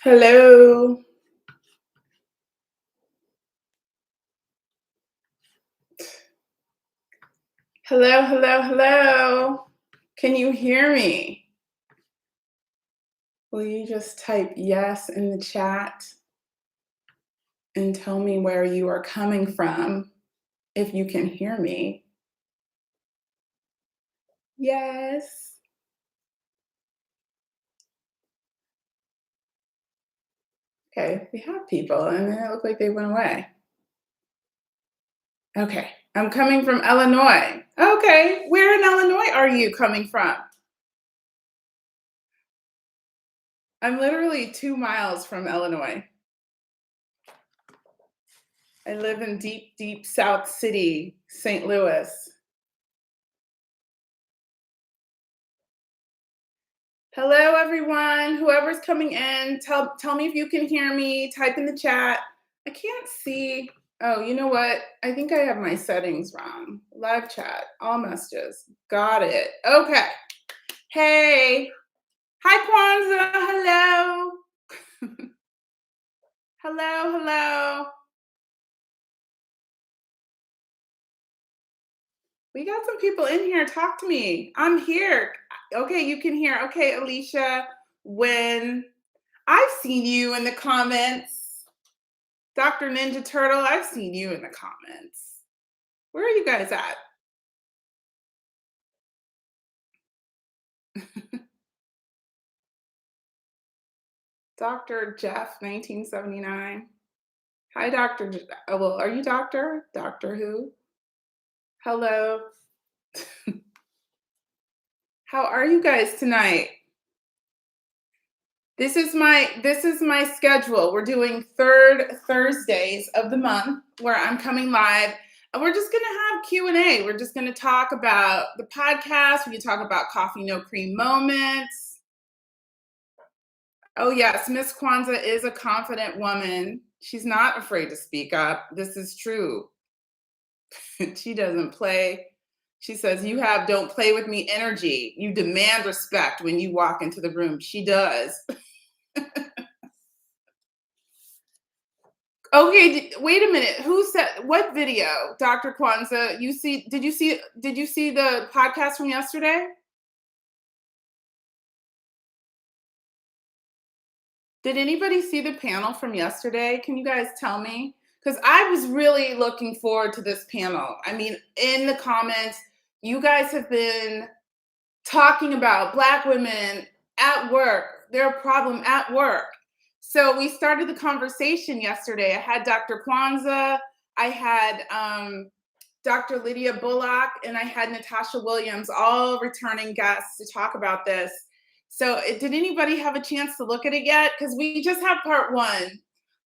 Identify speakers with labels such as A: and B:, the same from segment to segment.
A: Hello. Hello, hello, hello. Can you hear me? Will you just type yes in the chat and tell me where you are coming from if you can hear me? Yes. Okay, we have people and then it looked like they went away. Okay, I'm coming from Illinois. Okay, where in Illinois are you coming from? I'm literally 2 miles from Illinois. I live in deep, deep South City, St. Louis. Hello, everyone. Whoever's coming in, tell me if you can hear me. Type in the chat. I can't see. Oh, you know what? I think I have my settings wrong. Live chat, all messages. Got it. Okay. Hey. Hi, Kwanzaa. Hello. Hello, hello. We got some people in here. Talk to me. I'm here. Okay, you can hear. Okay, Alicia, when I've seen you in the comments. Dr. Ninja Turtle, I've seen you in the comments. Where are you guys at? Dr. Jeff, 1979. Hi, Dr. Oh, well, are you Doctor? Doctor who? Hello. How are you guys tonight? This is my schedule. We're doing third Thursdays of the month where I'm coming live. And we're just gonna have Q&A. We're just gonna talk about the podcast. We can talk about coffee no cream moments. Oh yes, Miss Kwanzaa is a confident woman. She's not afraid to speak up. This is true. She doesn't play. She says, "You have don't play with me energy. You demand respect when you walk into the room." She does. Okay, wait a minute. Who said what video? Dr. Kwanzaa, did you see the podcast from yesterday? Did anybody see the panel from yesterday? Can you guys tell me? Because I was really looking forward to this panel. I mean, in the comments, you guys have been talking about Black women at work, their problem at work. So we started the conversation yesterday. I had Dr. Kwanzaa, I had Dr. Lydia Bullock, and I had Natasha Williams, all returning guests to talk about this. So did anybody have a chance to look at it yet? Because we just have part one.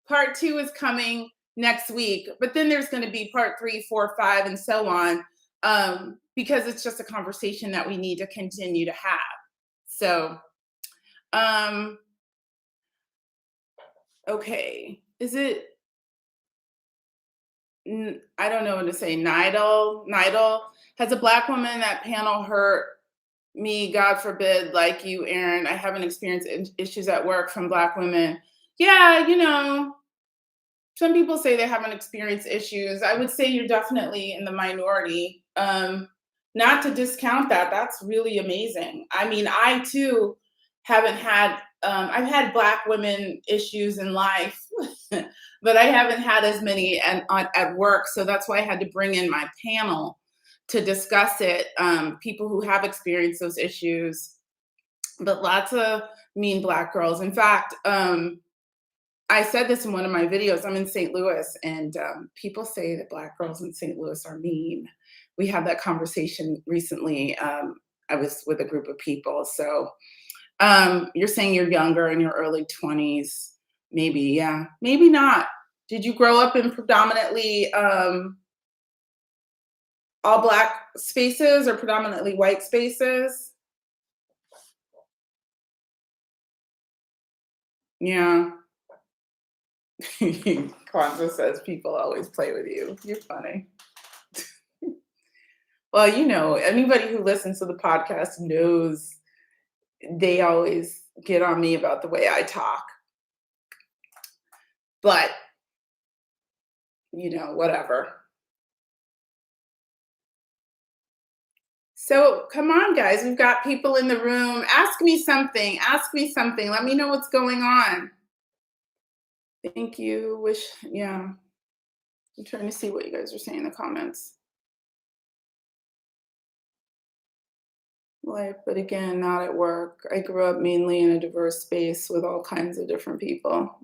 A: Part two is coming next week, but then there's going to be part 3, 4, 5, and so on, because it's just a conversation that we need to continue to have. So, okay, is it? I don't know what to say. Nidal, has a Black woman that panel hurt me? God forbid, like you, Erin. I haven't experienced issues at work from Black women. Yeah, some people say they haven't experienced issues. I would say you're definitely in the minority. Not to discount that. That's really amazing. I mean, I too haven't had, I've had Black women issues in life, but I haven't had as many at work. So that's why I had to bring in my panel to discuss it. People who have experienced those issues, but lots of mean Black girls. In fact, I said this in one of my videos. I'm in St. Louis, and people say that Black girls in St. Louis are mean. We had that conversation recently. I was with a group of people. So you're saying you're younger, in your early 20s. Maybe, yeah, maybe not. Did you grow up in predominantly all Black spaces or predominantly white spaces? Yeah. Kwanzaa says people always play with you. You're funny. Well, anybody who listens to the podcast knows they always get on me about the way I talk, but, whatever. So come on, guys. We've got people in the room. Ask me something. Ask me something. Let me know what's going on. Thank you. Yeah. I'm trying to see what you guys are saying in the comments. Life, but again, not at work. I grew up mainly in a diverse space with all kinds of different people.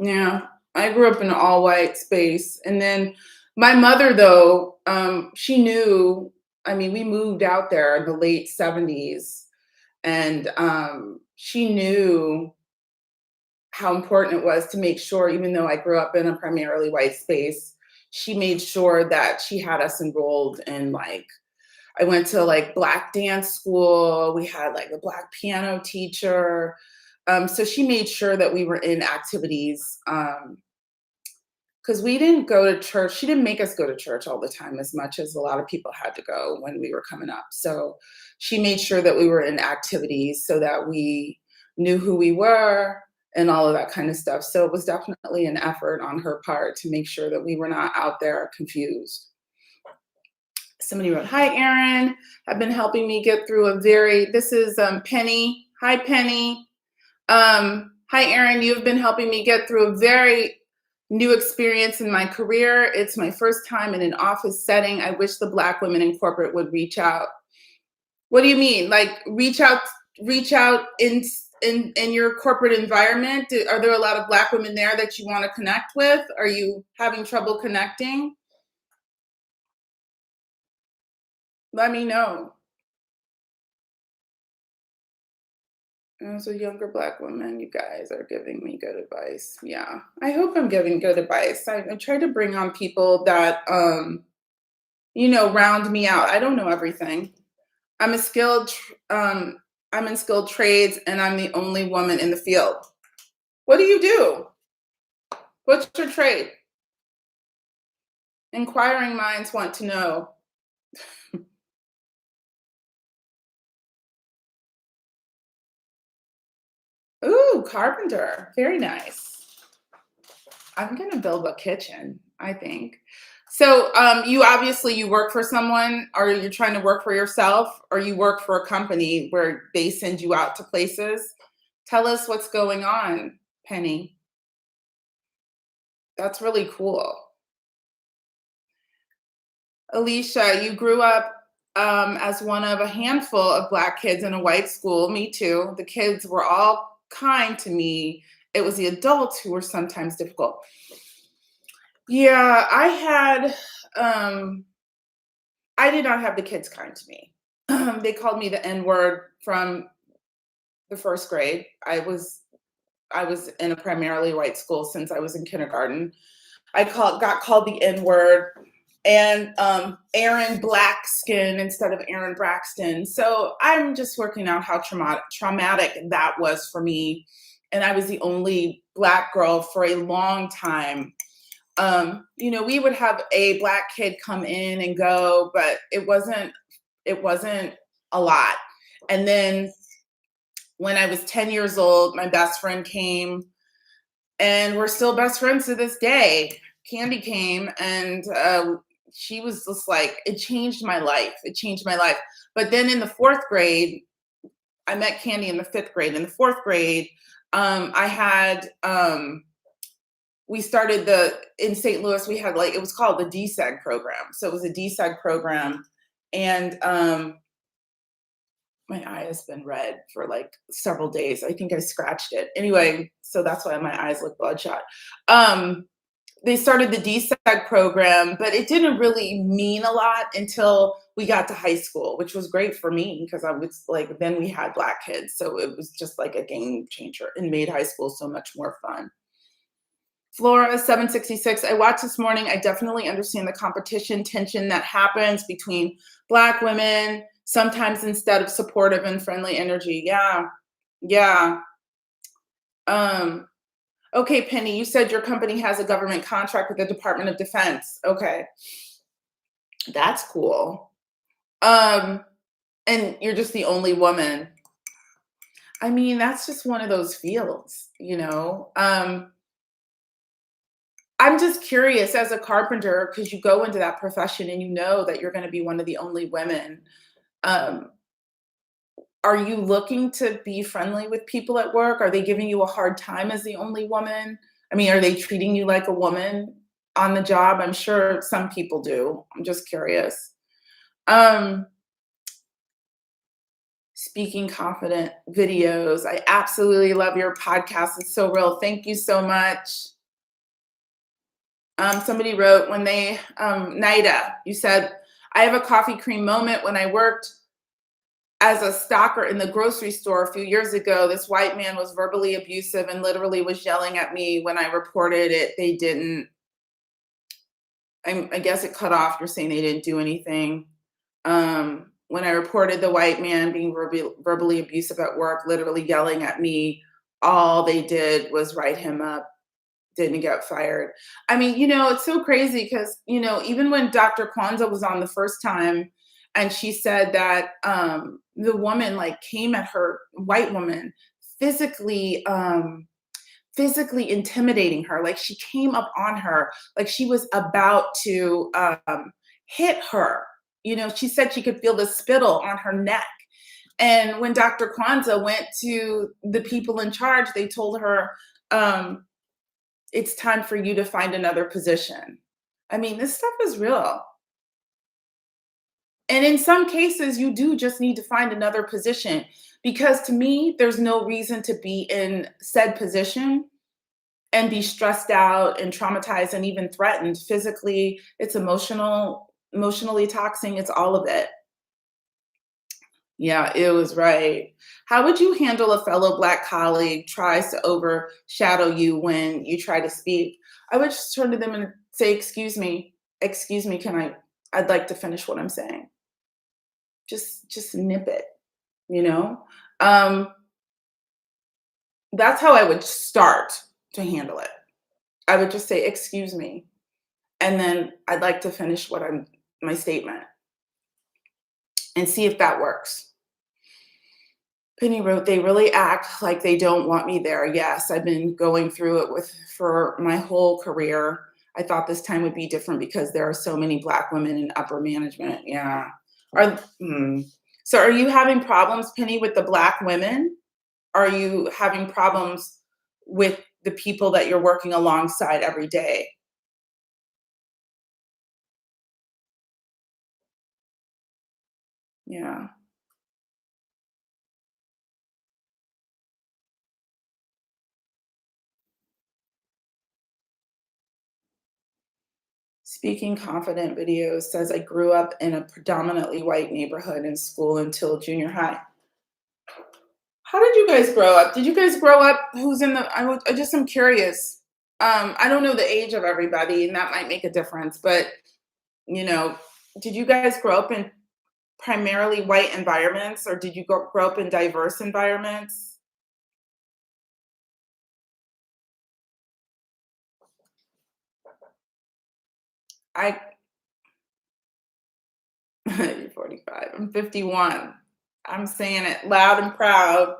A: Yeah. I grew up in an all white space. And then my mother, though, she knew, I mean, we moved out there in the late 70s, and she knew how important it was to make sure, even though I grew up in a primarily white space, she made sure that she had us enrolled in, like, I went to like black dance school. We had like a black piano teacher. So she made sure that we were in activities, because we didn't go to church. She didn't make us go to church all the time as much as a lot of people had to go when we were coming up. So she made sure that we were in activities so that we knew who we were and all of that kind of stuff. So it was definitely an effort on her part to make sure that we were not out there confused. Somebody wrote, "Hi, Erin. Have been helping me get through this is Penny. Hi, Penny. Hi, Erin. You've been helping me get through a very new experience in my career. It's my first time in an office setting. I wish the Black women in corporate would reach out." What do you mean? Like reach out in your corporate environment? Are there a lot of Black women there that you want to connect with? Are you having trouble connecting? Let me know. As a younger Black woman, you guys are giving me good advice. Yeah, I hope I'm giving good advice. I try to bring on people that, round me out. I don't know everything. I'm a skilled, I'm in skilled trades, and I'm the only woman in the field. What do you do? What's your trade? Inquiring minds want to know. Ooh, carpenter. Very nice. I'm gonna build a kitchen, I think. So you work for someone, or you're trying to work for yourself, or you work for a company where they send you out to places? Tell us what's going on, Penny. That's really cool. Alicia, you grew up as one of a handful of Black kids in a white school. Me too. The kids were all kind to me. It was the adults who were sometimes difficult. Yeah, I did not have the kids kind to me. They called me the N word from the first grade. I was in a primarily white school since I was in kindergarten. Got called the N word, and Erin Black Skin instead of Erin Braxton. So I'm just working out how traumatic that was for me. And I was the only Black girl for a long time. We would have a Black kid come in and go, but it wasn't a lot. And then when I was 10 years old, my best friend came, and we're still best friends to this day. Candy came, and she was just like, it changed my life. It changed my life. But then in the fourth grade, I met Candy in the fifth grade. In the fourth grade, I had we started in St. Louis, we had it was called the DSEG program. So it was a DSEG program. And my eye has been red for like several days. I think I scratched it. Anyway, so that's why my eyes look bloodshot. They started the DSEG program, but it didn't really mean a lot until we got to high school, which was great for me because I was like, then we had Black kids. So it was just like a game changer and made high school so much more fun. Flora 766, I watched this morning. I definitely understand the competition tension that happens between Black women, sometimes instead of supportive and friendly energy. Yeah. Yeah. Okay, Penny, you said your company has a government contract with the Department of Defense. Okay. That's cool. Um, and you're just the only woman. I mean, that's just one of those fields, you know? I'm just curious as a carpenter, because you go into that profession and you know that you're gonna be one of the only women. Um, are you looking to be friendly with people at work? Are they giving you a hard time as the only woman? I mean, are they treating you like a woman on the job? I'm sure some people do. I'm just curious. Um, Speaking confident videos. I absolutely love your podcast. It's so real. Thank you so much. Somebody wrote when they, Nida, you said, I have a coffee cream moment when I worked as a stocker in the grocery store a few years ago. This white man was verbally abusive and literally was yelling at me. When I reported it, they didn't. I guess it cut off. You're saying they didn't do anything. When I reported the white man being verbally abusive at work, literally yelling at me, all they did was write him up, didn't get fired. I mean, it's so crazy because, even when Dr. Kwanzaa was on the first time and she said that the woman like came at her, white woman, physically, physically intimidating her. Like she came up on her, like she was about to hit her. She said she could feel the spittle on her neck. And when Dr. Kwanzaa went to the people in charge, they told her, um, it's time for you to find another position. I mean, this stuff is real. And in some cases, you do just need to find another position because to me, there's no reason to be in said position and be stressed out and traumatized and even threatened physically. It's emotionally taxing. It's all of it. Yeah, it was right. How would you handle a fellow Black colleague tries to overshadow you when you try to speak? I would just turn to them and say, excuse me, I'd like to finish what I'm saying. Just nip it, you know? Um, that's how I would start to handle it. I would just say, excuse me, and then I'd like to finish my statement and see if that works. Penny wrote, "They really act like they don't want me there." Yes, I've been going through it for my whole career. I thought this time would be different because there are so many Black women in upper management. Yeah. Are hmm. So are you having problems, Penny, with the Black women? Are you having problems with the people that you're working alongside every day? Yeah. Speaking Confident Videos says, I grew up in a predominantly white neighborhood in school until junior high. How did you guys grow up? Did you guys grow up? Who's in the? I just am curious. I don't know the age of everybody, and that might make a difference. But you know, did you guys grow up in primarily white environments, or did you grow up in diverse environments? I You're 45. I'm 51. I'm saying it loud and proud.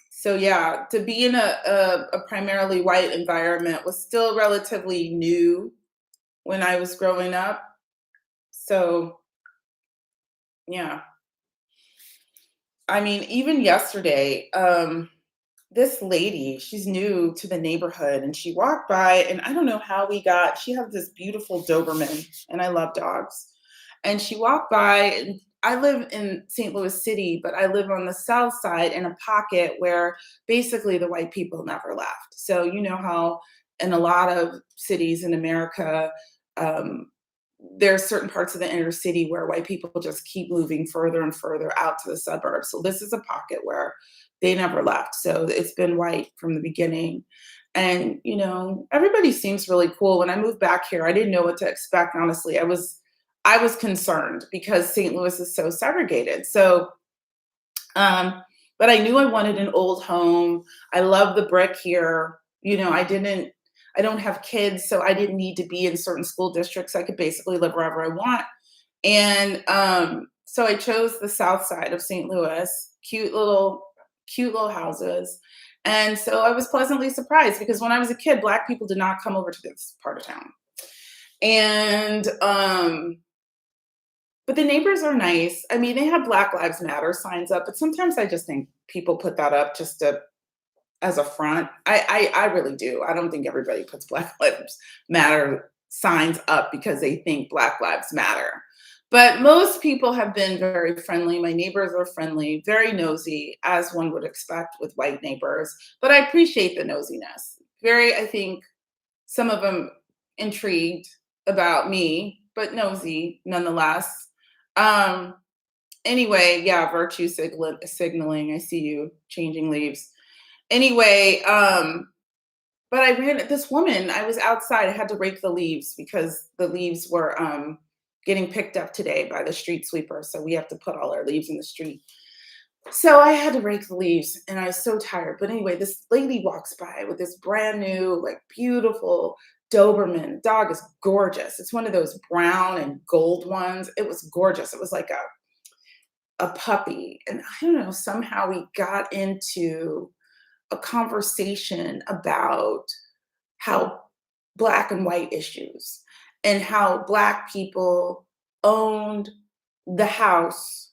A: So yeah, to be in a primarily white environment was still relatively new when I was growing up. So yeah, I mean, even yesterday, this lady, she's new to the neighborhood, and she walked by, and I don't know how she has this beautiful Doberman, and I love dogs. And she walked by, and I live in St. Louis City, but I live on the south side in a pocket where basically the white people never left. So, you know how in a lot of cities in America, um, there's certain parts of the inner city where white people just keep moving further and further out to the suburbs. So this is a pocket where they never left. So it's been white from the beginning. And, everybody seems really cool. When I moved back here, I didn't know what to expect, honestly. I was concerned because St. Louis is so segregated. So, um, but I knew I wanted an old home. I love the brick here. I don't have kids, so I didn't need to be in certain school districts. I could basically live wherever I want. And so I chose the south side of St. Louis, cute little houses. And so I was pleasantly surprised because when I was a kid, Black people did not come over to this part of town. And but the neighbors are nice. I mean, they have Black Lives Matter signs up, but sometimes I just think people put that up just to as a front. I really do. I don't think everybody puts Black Lives Matter signs up because they think Black Lives Matter. But most people have been very friendly. My neighbors are friendly, very nosy, as one would expect with white neighbors. But I appreciate the nosiness. Very, I think some of them intrigued about me, but nosy nonetheless. Um, anyway, yeah, signaling. I see you changing leaves. Anyway, but I ran this woman, I was outside, I had to rake the leaves because the leaves were getting picked up today by the street sweeper. So we have to put all our leaves in the street. So I had to rake the leaves and I was so tired. But anyway, this lady walks by with this brand new, like beautiful Doberman. Dog is gorgeous. It's one of those brown and gold ones. It was gorgeous. It was like a puppy. And I don't know, somehow we got into a conversation about how Black and white issues and how Black people owned the house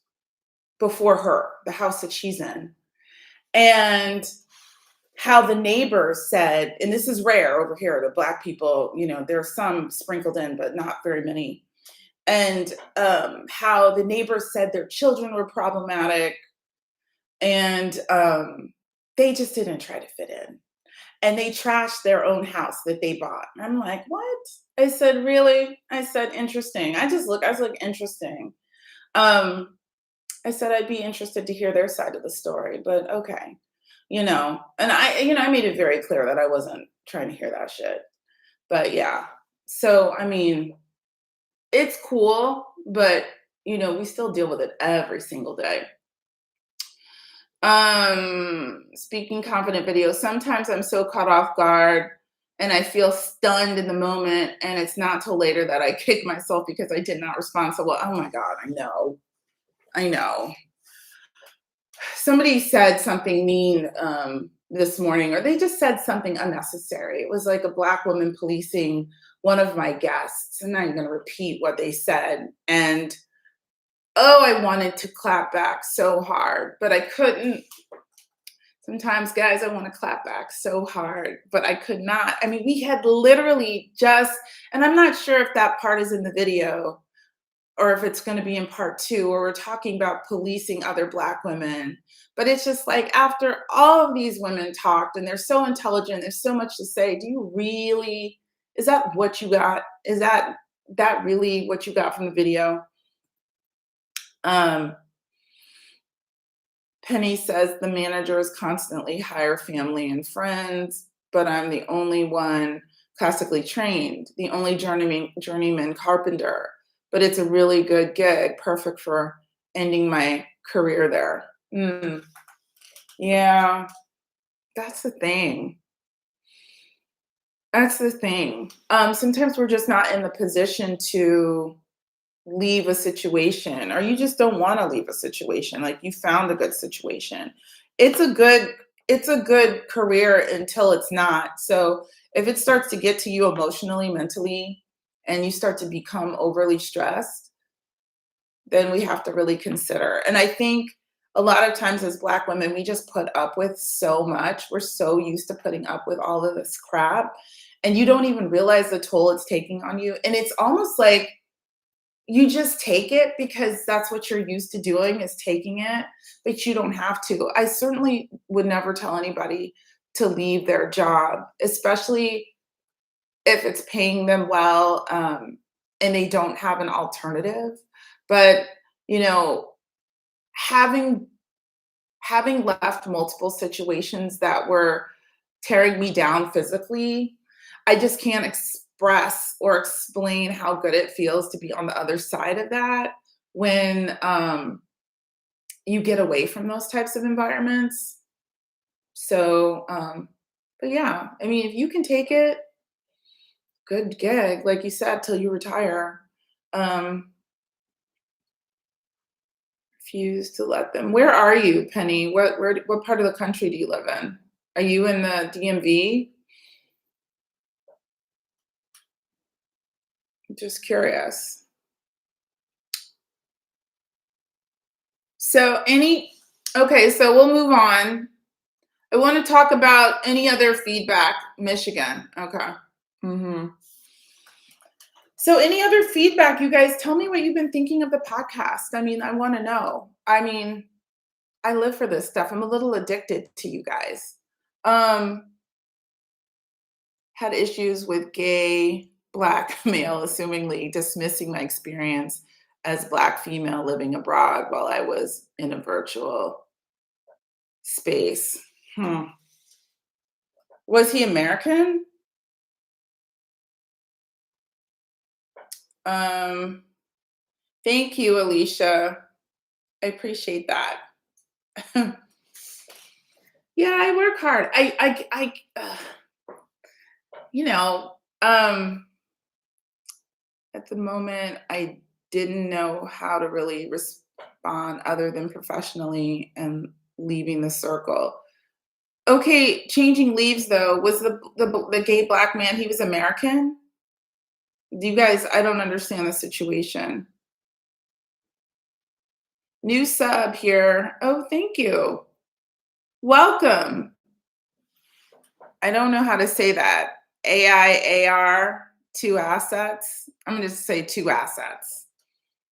A: before her, the house that she's in. And how the neighbors said, and this is rare over here, the Black people, there's some sprinkled in, but not very many. And how the neighbors said their children were problematic and they just didn't try to fit in. And they trashed their own house that they bought. And I'm like, what? I said, really? I said, interesting. I was like, interesting. I said, I'd be interested to hear their side of the story, but okay. And I made it very clear that I wasn't trying to hear that shit. But yeah. So, I mean, it's cool, but we still deal with it every single day. Speaking confident video. Sometimes I'm so caught off guard and I feel stunned in the moment, and it's not till later that I kick myself because I did not respond so well. Oh my God, I know. Somebody said something mean this morning, or they just said something unnecessary. It was like a Black woman policing one of my guests. I'm not even going to repeat what they said. And oh, I wanted to clap back so hard, but I couldn't. Sometimes, guys, I want to clap back so hard, but I could not. I mean, we had literally just, and I'm not sure if that part is in the video or if it's going to be in part 2, where we're talking about policing other Black women. But it's just like, after all of these women talked and they're so intelligent, there's so much to say. Is that what you got? Is that really what you got from the video? Penny says the managers constantly hire family and friends, but I'm the only one classically trained, the only journeyman carpenter. But it's a really good gig, perfect for ending my career there. Yeah, that's the thing. That's the thing. Sometimes we're just not in the position to leave a situation, or you just don't want to leave a situation. Like, you found a good situation. It's a good career until it's not. So if it starts to get to you emotionally, mentally, and you start to become overly stressed, then we have to really consider. And I think a lot of times as Black women, we just put up with so much. We're so used to putting up with all of this crap, and you don't even realize the toll it's taking on you. And it's almost like you just take it because that's what you're used to doing, is taking it, but you don't have to. I certainly would never tell anybody to leave their job, especially if it's paying them well, and they don't have an alternative. But you know, having left multiple situations that were tearing me down physically, I just can't express or explain how good it feels to be on the other side of that when you get away from those types of environments. So, but yeah, I mean, if you can take it, good gig, like you said, till you retire. Um, Refuse to let them. Where are you, Penny? What part of the country do you live in? Are you in the DMV? Just curious. Okay, so we'll move on. I want to talk about any other feedback, Michigan. Okay. So any other feedback, you guys tell me what you've been thinking of the podcast. I mean, I want to know. I mean, I live for this stuff. I'm a little addicted to you guys. Had issues with gay Black male, assumingly dismissing my experience as Black female living abroad while I was in a virtual space. Was he American? Thank you, Alicia. I appreciate that. Yeah, I work hard. At the moment, I didn't know how to really respond other than professionally and leaving the circle. Okay, changing leaves though. Was the gay Black man, he was American? Do you guys, I don't understand the situation. New sub here. Oh, thank you. Welcome. I don't know how to say that. AIAR, 2 assets. I'm going to say 2 assets.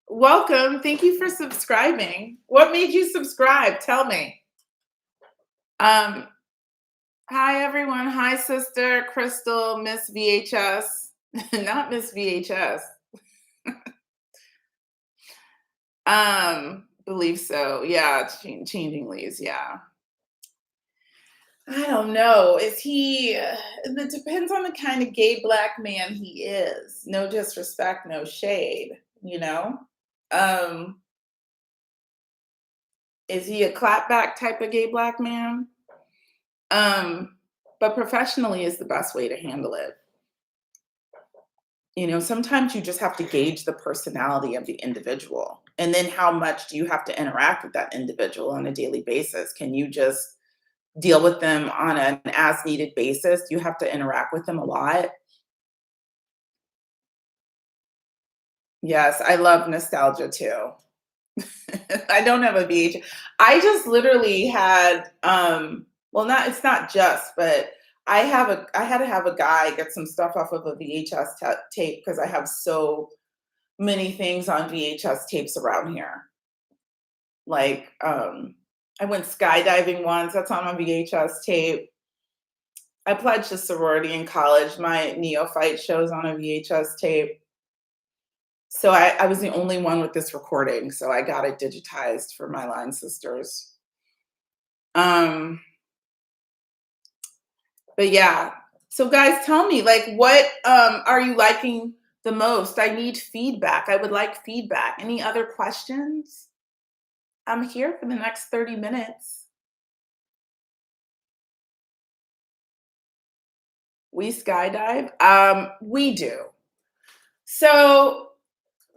A: Welcome. Thank you for subscribing. What made you subscribe? Tell me. Hi, everyone. Hi, sister, Crystal, Miss VHS. Not Miss VHS. Believe so. Yeah, changing leaves. Yeah. I don't know. It depends on the kind of gay Black man he is. No disrespect, no shade, you know? Is he a clapback type of gay Black man? But professionally is the best way to handle it. You know, sometimes you just have to gauge the personality of the individual. And then how much do you have to interact with that individual on a daily basis? Can you just deal with them on an as needed basis? You have to interact with them a lot. Yes, I love nostalgia too. I don't have a VHS. I just literally had it's not just, but I had to have a guy get some stuff off of a VHS tape because I have so many things on VHS tapes around here. Like I went skydiving once, that's on my VHS tape. I pledged a sorority in college. My neophyte shows on a VHS tape. So I was the only one with this recording, so I got it digitized for my line sisters. But yeah. So guys, tell me, like, what are you liking the most? I need feedback. I would like feedback. Any other questions? I'm here for the next 30 minutes. We skydive? We do. So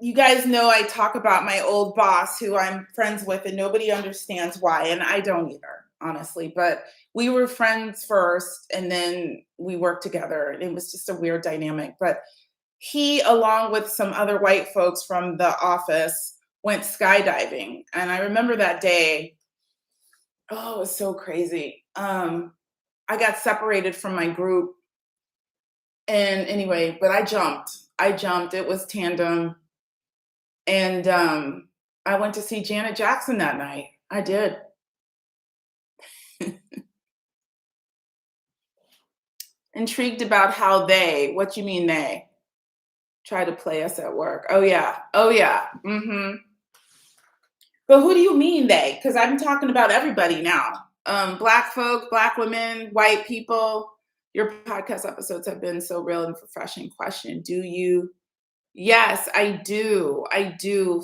A: you guys know I talk about my old boss who I'm friends with and nobody understands why, and I don't either, honestly, but we were friends first and then we worked together and it was just a weird dynamic. But he, along with some other white folks from the office, went skydiving. And I remember that day, oh, it was so crazy. I got separated from my group. And anyway, but I jumped. It was tandem. And I went to see Janet Jackson that night. I did. Intrigued about how what you mean they? Try to play us at work. Oh yeah. Mm-hmm. But who do you mean they? Because I'm talking about everybody now. Black folk, Black women, white people. Your podcast episodes have been so real and refreshing. Question: do you? Yes, I do.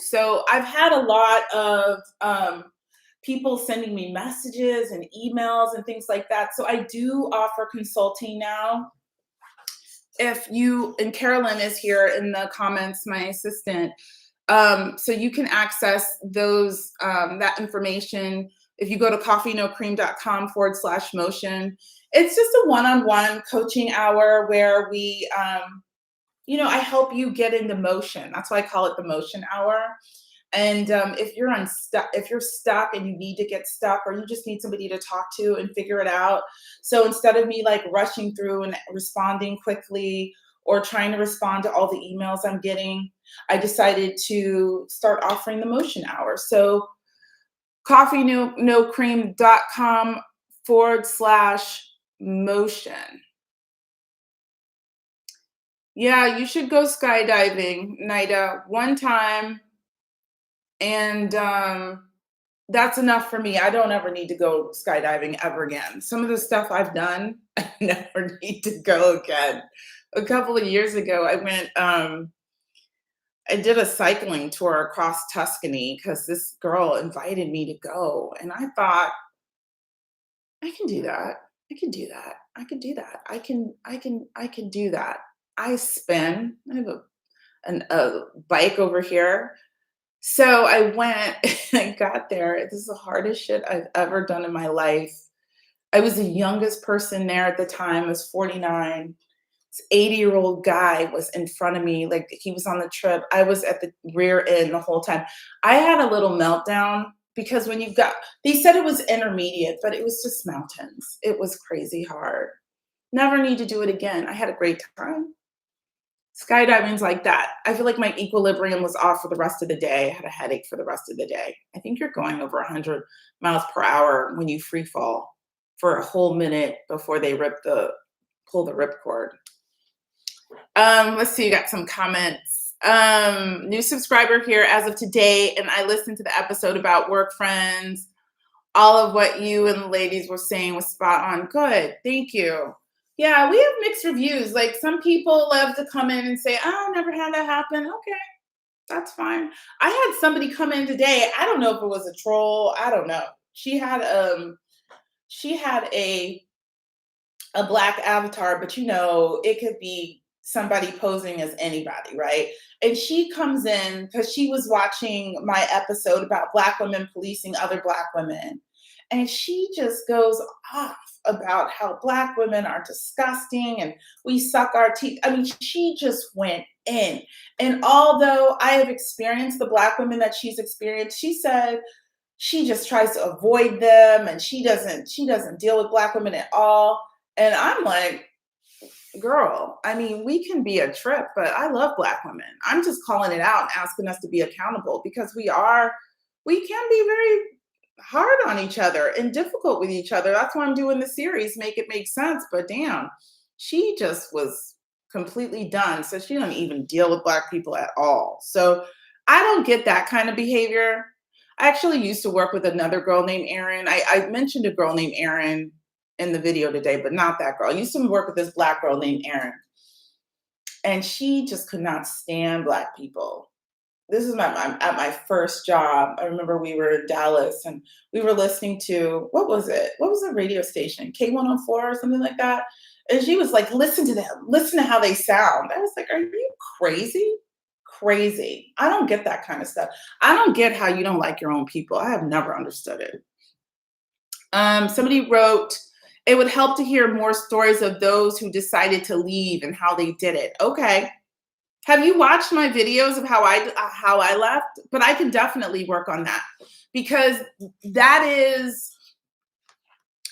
A: So I've had a lot of people sending me messages and emails and things like that. So I do offer consulting now. And Carolyn is here in the comments, my assistant. So you can access those that information if you go to coffeenocream.com/motion. It's just a one-on-one coaching hour where we I help you get into motion. That's why I call it the motion hour. And if you're unstuck, if you're stuck and you need to get stuck, or you just need somebody to talk to and figure it out. So instead of me like rushing through and responding quickly or trying to respond to all the emails I'm getting, I decided to start offering the motion hour. So coffeenocream.com/motion. Yeah, you should go skydiving, Nida, one time. And that's enough for me. I don't ever need to go skydiving ever again. Some of the stuff I've done, I never need to go again. A couple of years ago, I did a cycling tour across Tuscany because this girl invited me to go. And I thought, I can do that. I can do that. I can do that. I can do that. I spin. I have a bike over here. So I went and I got there. This is the hardest shit I've ever done in my life. I was the youngest person there at the time. I was 49. This 80-year-old guy was in front of me, like he was on the trip. I was at the rear end the whole time. I had a little meltdown because they said it was intermediate, but it was just mountains. It was crazy hard. Never need to do it again. I had a great time. Skydiving's like that. I feel like my equilibrium was off for the rest of the day. I had a headache for the rest of the day. I think you're going over 100 miles per hour when you free fall for a whole minute before they pull the ripcord. Let's see, you got some comments. New subscriber here as of today, and I listened to the episode about work friends. All of what you and the ladies were saying was spot on. Good, thank you. Yeah, we have mixed reviews. Like some people love to come in and say, "Oh, I never had that happen." Okay, that's fine. I had somebody come in today. I don't know if it was a troll. I don't know. She had a black avatar, but it could be somebody posing as anybody, right? And she comes in because she was watching my episode about Black women policing other Black women. And she just goes off about how Black women are disgusting and we suck our teeth. I mean, she just went in. And although I have experienced the Black women that she's experienced, she said she just tries to avoid them and she doesn't deal with Black women at all. And I'm like, girl, I mean, we can be a trip, but I love Black women. I'm just calling it out and asking us to be accountable because we can be very hard on each other and difficult with each other. That's why I'm doing the series, make it make sense. But damn, she just was completely done. So she doesn't even deal with Black people at all. So I don't get that kind of behavior. I actually used to work with another girl named Erin. I mentioned a girl named Erin in the video today, but not that girl. I used to work with this Black girl named Erin, and she just could not stand Black people. This is at my first job. I remember we were in Dallas and we were listening to, what was it? What was the radio station? K104 or something like that. And she was like, listen to them, listen to how they sound. I was like, are you crazy? Crazy. I don't get that kind of stuff. I don't get how you don't like your own people. I have never understood it. Somebody wrote, it would help to hear more stories of those who decided to leave and how they did it. Okay. Have you watched my videos of how I left? But I can definitely work on that because that is,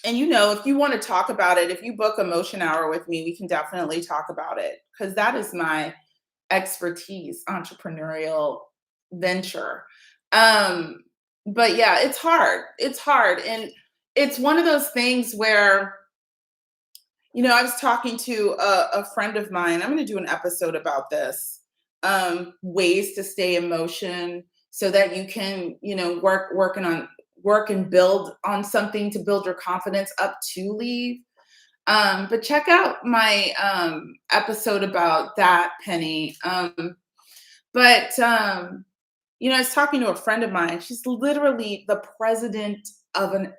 A: and if you want to talk about it, if you book a motion hour with me, we can definitely talk about it because that is my expertise, entrepreneurial venture. But yeah, it's hard. It's hard. And it's one of those things where, I was talking to a friend of mine. I'm going to do an episode about this, ways to stay in motion so that you can, work and build on something to build your confidence up to leave. But check out my episode about that, Penny. I was talking to a friend of mine. She's literally the president of an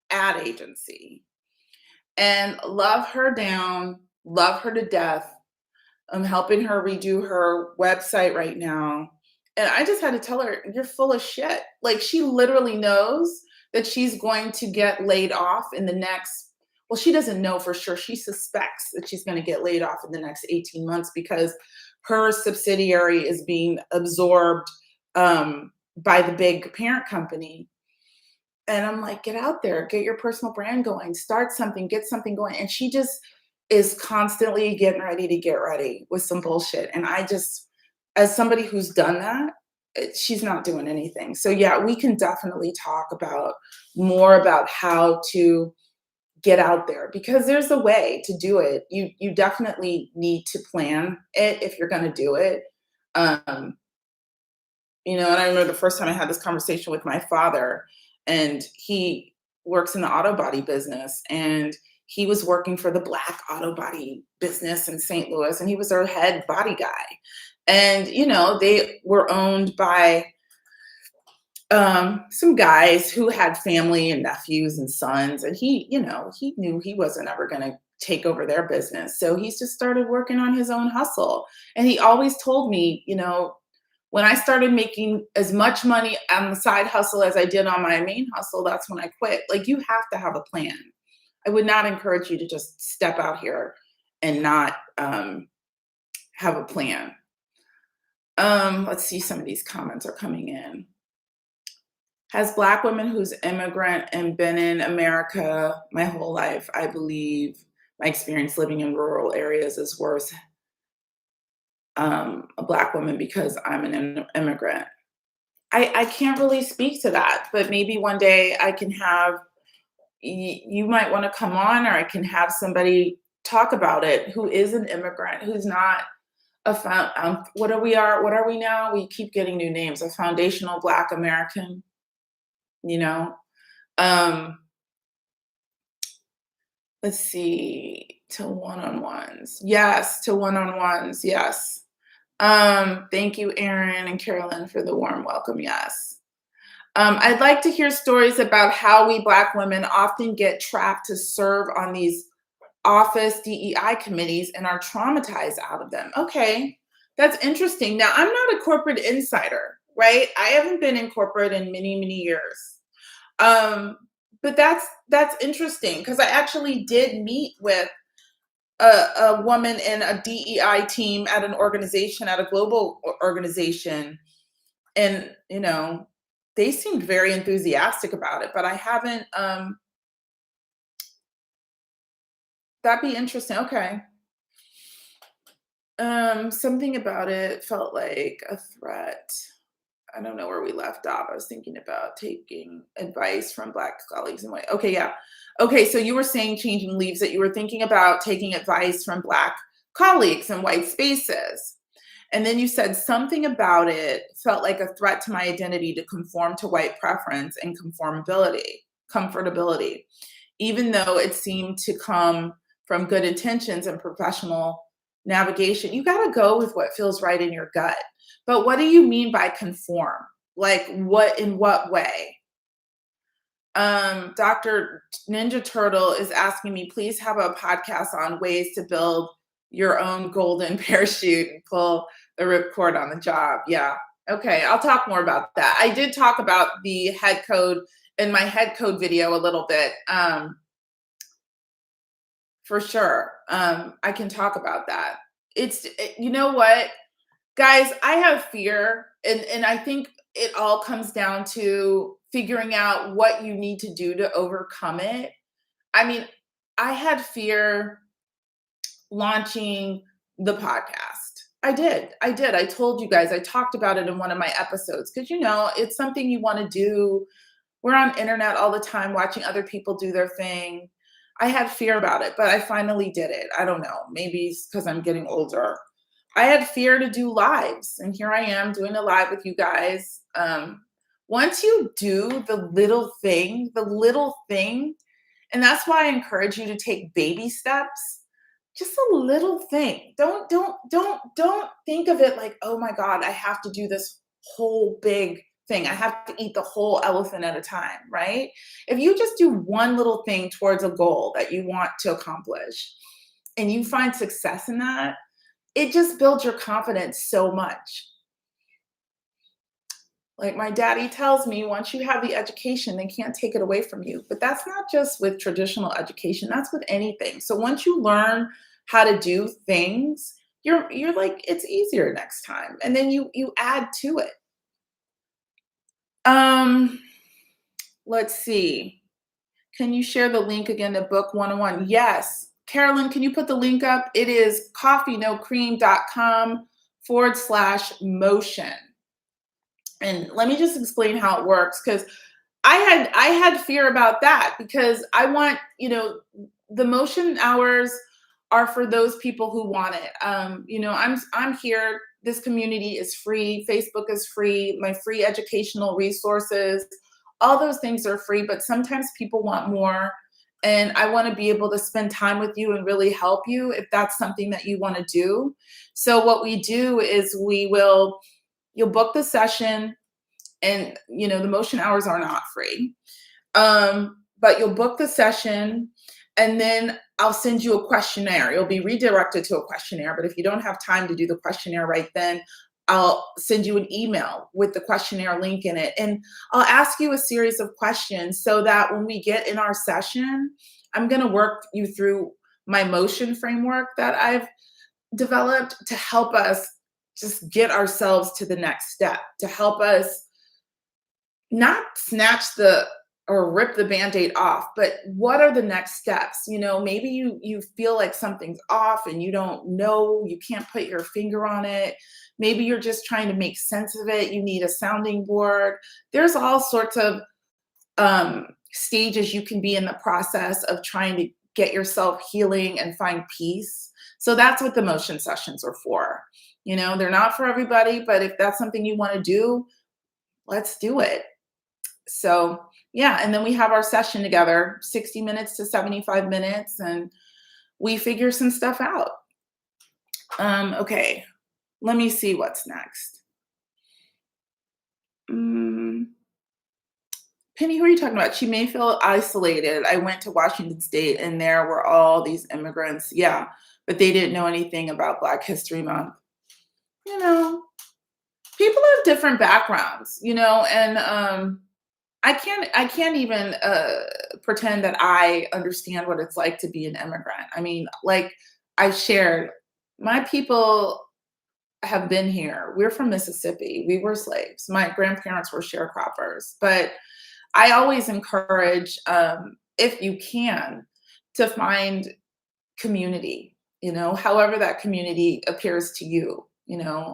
A: ad agency. And love her down, love her to death. I'm helping her redo her website right now. And I just had to tell her, "You're full of shit." Like, she literally knows that she's going to get laid off in the next, well, she doesn't know for sure. She suspects that she's gonna get laid off in the next 18 months because her subsidiary is being absorbed, by the big parent company. And I'm like, "Get out there, get your personal brand going, start something, get something going." And she just is constantly getting ready to get ready with some bullshit. And I just, as somebody who's done that, she's not doing anything. So yeah, we can definitely talk about more about how to get out there because there's a way to do it. You definitely need to plan it if you're going to do it. Um, and I remember the first time I had this conversation with my father, and he works in the auto body business, and he was working for the Black auto body business in St. Louis, and he was their head body guy. And, they were owned by some guys who had family and nephews and sons. And he knew he wasn't ever going to take over their business. So he's just started working on his own hustle. And he always told me, when I started making as much money on the side hustle as I did on my main hustle, that's when I quit. Like, you have to have a plan. I would not encourage you to just step out here and not have a plan. Let's see, some of these comments are coming in. As Black women who's immigrant and been in America my whole life, I believe my experience living in rural areas is worse, a Black woman, because I'm an immigrant. I can't really speak to that, but maybe one day I can have, you might want to come on, or I can have somebody talk about it who is an immigrant, who's not what are we now? We keep getting new names, a foundational Black American, you know? Um, let's see, to one-on-ones. Yes, to one-on-ones, yes. Thank you, Erin and Carolyn, for the warm welcome, yes. I'd like to hear stories about how we Black women often get trapped to serve on these office DEI committees and are traumatized out of them. Okay, that's interesting. Now, I'm not a corporate insider, right? I haven't been in corporate in many, many years. But that's interesting because I actually did meet with a woman in a DEI team at an organization, at a global organization, and they seemed very enthusiastic about it. But I haven't. That'd be interesting. Okay. Something about it felt like a threat. I don't know where we left off. I was thinking about taking advice from Black colleagues and white. Okay, yeah. Okay, so you were saying, changing leaves, that you were thinking about taking advice from Black colleagues in white spaces. And then you said something about it felt like a threat to my identity to conform to white preference and comfortability, even though it seemed to come from good intentions and professional navigation. You got to go with what feels right in your gut. But what do you mean by conform? Like, what, in what way? Dr. Ninja Turtle is asking me, please have a podcast on ways to build your own golden parachute and pull the ripcord on the job. Yeah. Okay. I'll talk more about that. I did talk about the head code in my head code video a little bit. For sure. I can talk about that. You know what? Guys, I have fear, and I think it all comes down to figuring out what you need to do to overcome it. I mean, I had fear launching the podcast. I did. I told you guys, I talked about it in one of my episodes because, it's something you want to do. We're on internet all the time watching other people do their thing. I had fear about it, but I finally did it. I don't know. Maybe it's because I'm getting older. I had fear to do lives, and here I am doing a live with you guys. Once you do the little thing, and that's why I encourage you to take baby steps. Just a little thing. Don't think of it like, oh my God, I have to do this whole big thing. I have to eat the whole elephant at a time, right? If you just do one little thing towards a goal that you want to accomplish, and you find success in that, it just builds your confidence so much. Like my daddy tells me, once you have the education, they can't take it away from you. But that's not just with traditional education, that's with anything. So once you learn how to do things, you're like it's easier next time. And then you add to it. Um, let's see. Can you share the link again to book 101? Yes. Carolyn, can you put the link up? It is coffeenocream.com/motion. And let me just explain how it works because I had fear about that because I want, the motion hours are for those people who want it. I'm here. This community is free. Facebook is free. My free educational resources, all those things are free. But sometimes people want more, and I want to be able to spend time with you and really help you if that's something that you want to do. So what we do is you'll book the session, and the motion hours are not free, but you'll book the session, and then I'll send you a questionnaire. You'll be redirected to a questionnaire, but if you don't have time to do the questionnaire right then, I'll send you an email with the questionnaire link in it, and I'll ask you a series of questions so that when we get in our session, I'm going to work you through my motion framework that I've developed to help us just get ourselves to the next step, to help us not snatch the or rip the band-aid off, but what are the next steps? Maybe you feel like something's off and you don't know, you can't put your finger on it. Maybe you're just trying to make sense of it. You need a sounding board. There's all sorts of stages you can be in the process of trying to get yourself healing and find peace. So that's what the motion sessions are for. They're not for everybody, but if that's something you want to do, let's do it. So, yeah, and then we have our session together, 60 minutes to 75 minutes, and we figure some stuff out. Okay, let me see what's next. Penny, who are you talking about? She may feel isolated. I went to Washington State, and there were all these immigrants. Yeah, but they didn't know anything about Black History Month. You know, People have different backgrounds, and I can't even pretend that I understand what it's like to be an immigrant. I mean, like I shared, my people have been here. We're from Mississippi. We were slaves. My grandparents were sharecroppers. But I always encourage, if you can, to find community, however that community appears to you.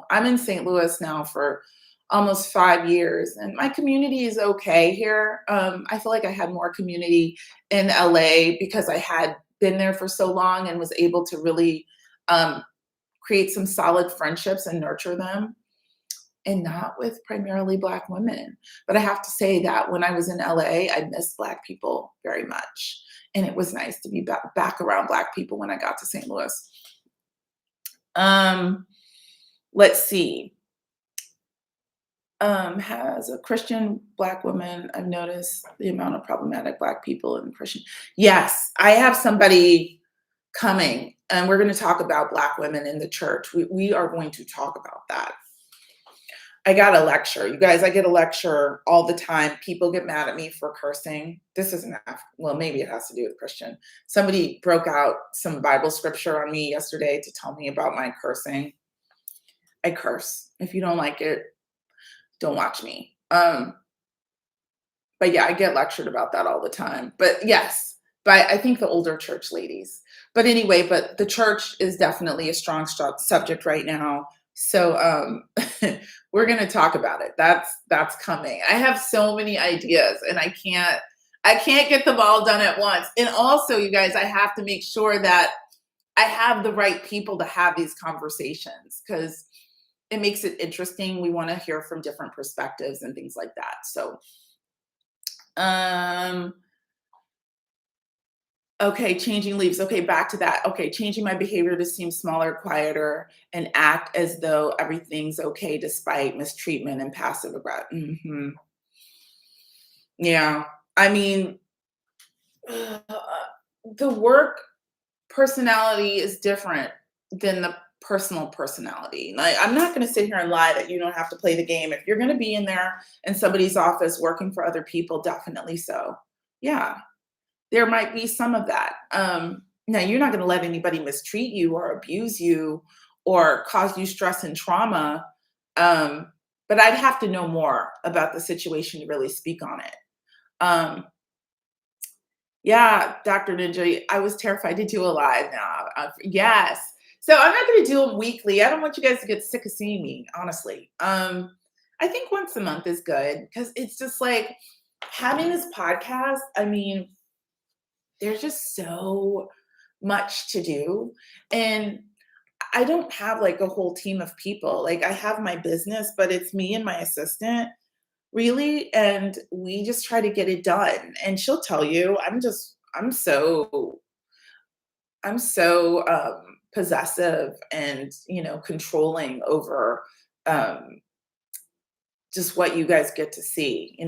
A: I'm in St. Louis now for almost 5 years, and my community is okay here. I feel like I had more community in LA because I had been there for so long and was able to really create some solid friendships and nurture them, and not with primarily Black women. But I have to say that when I was in LA, I missed Black people very much. And it was nice to be back around Black people when I got to St. Louis. Let's see. Has a Christian Black woman, I've noticed the amount of problematic Black people in Christian. Yes, I have somebody coming, and we're going to talk about Black women in the church. We are going to talk about that. I got a lecture. You guys, I get a lecture all the time. People get mad at me for cursing. This isn't, well, maybe it has to do with Christian. Somebody broke out some Bible scripture on me yesterday to tell me about my cursing. I curse. If you don't like it, don't watch me. But yeah, I get lectured about that all the time. But yes, but I think the older church ladies. But anyway, but the church is definitely a strong subject right now. So we're going to talk about it. That's coming. I have so many ideas, and I can't get them all done at once. And also, you guys, I have to make sure that I have the right people to have these conversations, because it makes it interesting. We want to hear from different perspectives and things like that. So okay, changing leaves. Okay, back to that. Okay, changing my behavior to seem smaller, quieter, and act as though everything's okay despite mistreatment and passive aggression. Yeah, I mean, the work personality is different than the personal personality. Like, I'm not going to sit here and lie that you don't have to play the game. If you're going to be in there in somebody's office working for other people, definitely so. Yeah, there might be some of that. Now, you're not going to let anybody mistreat you or abuse you or cause you stress and trauma. Um, but I'd have to know more about the situation to really speak on it. Um, yeah, Dr. Ninja, I was terrified to do a live now. Yes. So I'm not going to do them weekly. I don't want you guys to get sick of seeing me, honestly. I think once a month is good because it's just like having this podcast. I mean, there's just so much to do. And I don't have like a whole team of people. Like I have my business, but it's me and my assistant really, and we just try to get it done. And she'll tell you, I'm so possessive and controlling over um, just what you guys get to see.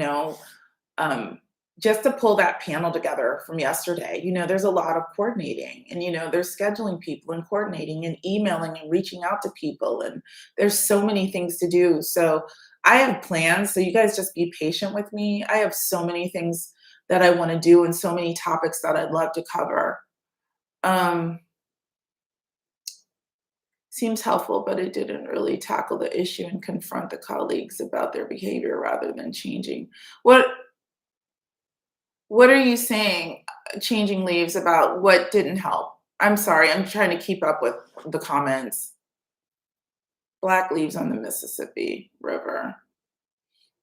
A: Um, just to pull that panel together from yesterday, there's a lot of coordinating, and there's scheduling people and coordinating and emailing and reaching out to people, and there's so many things to do. So I have plans, so you guys just be patient with me. I have so many things that I want to do and so many topics that I'd love to cover. Um, Seems helpful, but it didn't really tackle the issue and confront the colleagues about their behavior rather than changing. What are you saying? Changing leaves about what didn't help? I'm sorry, I'm trying to keep up with the comments. Black leaves on the Mississippi River.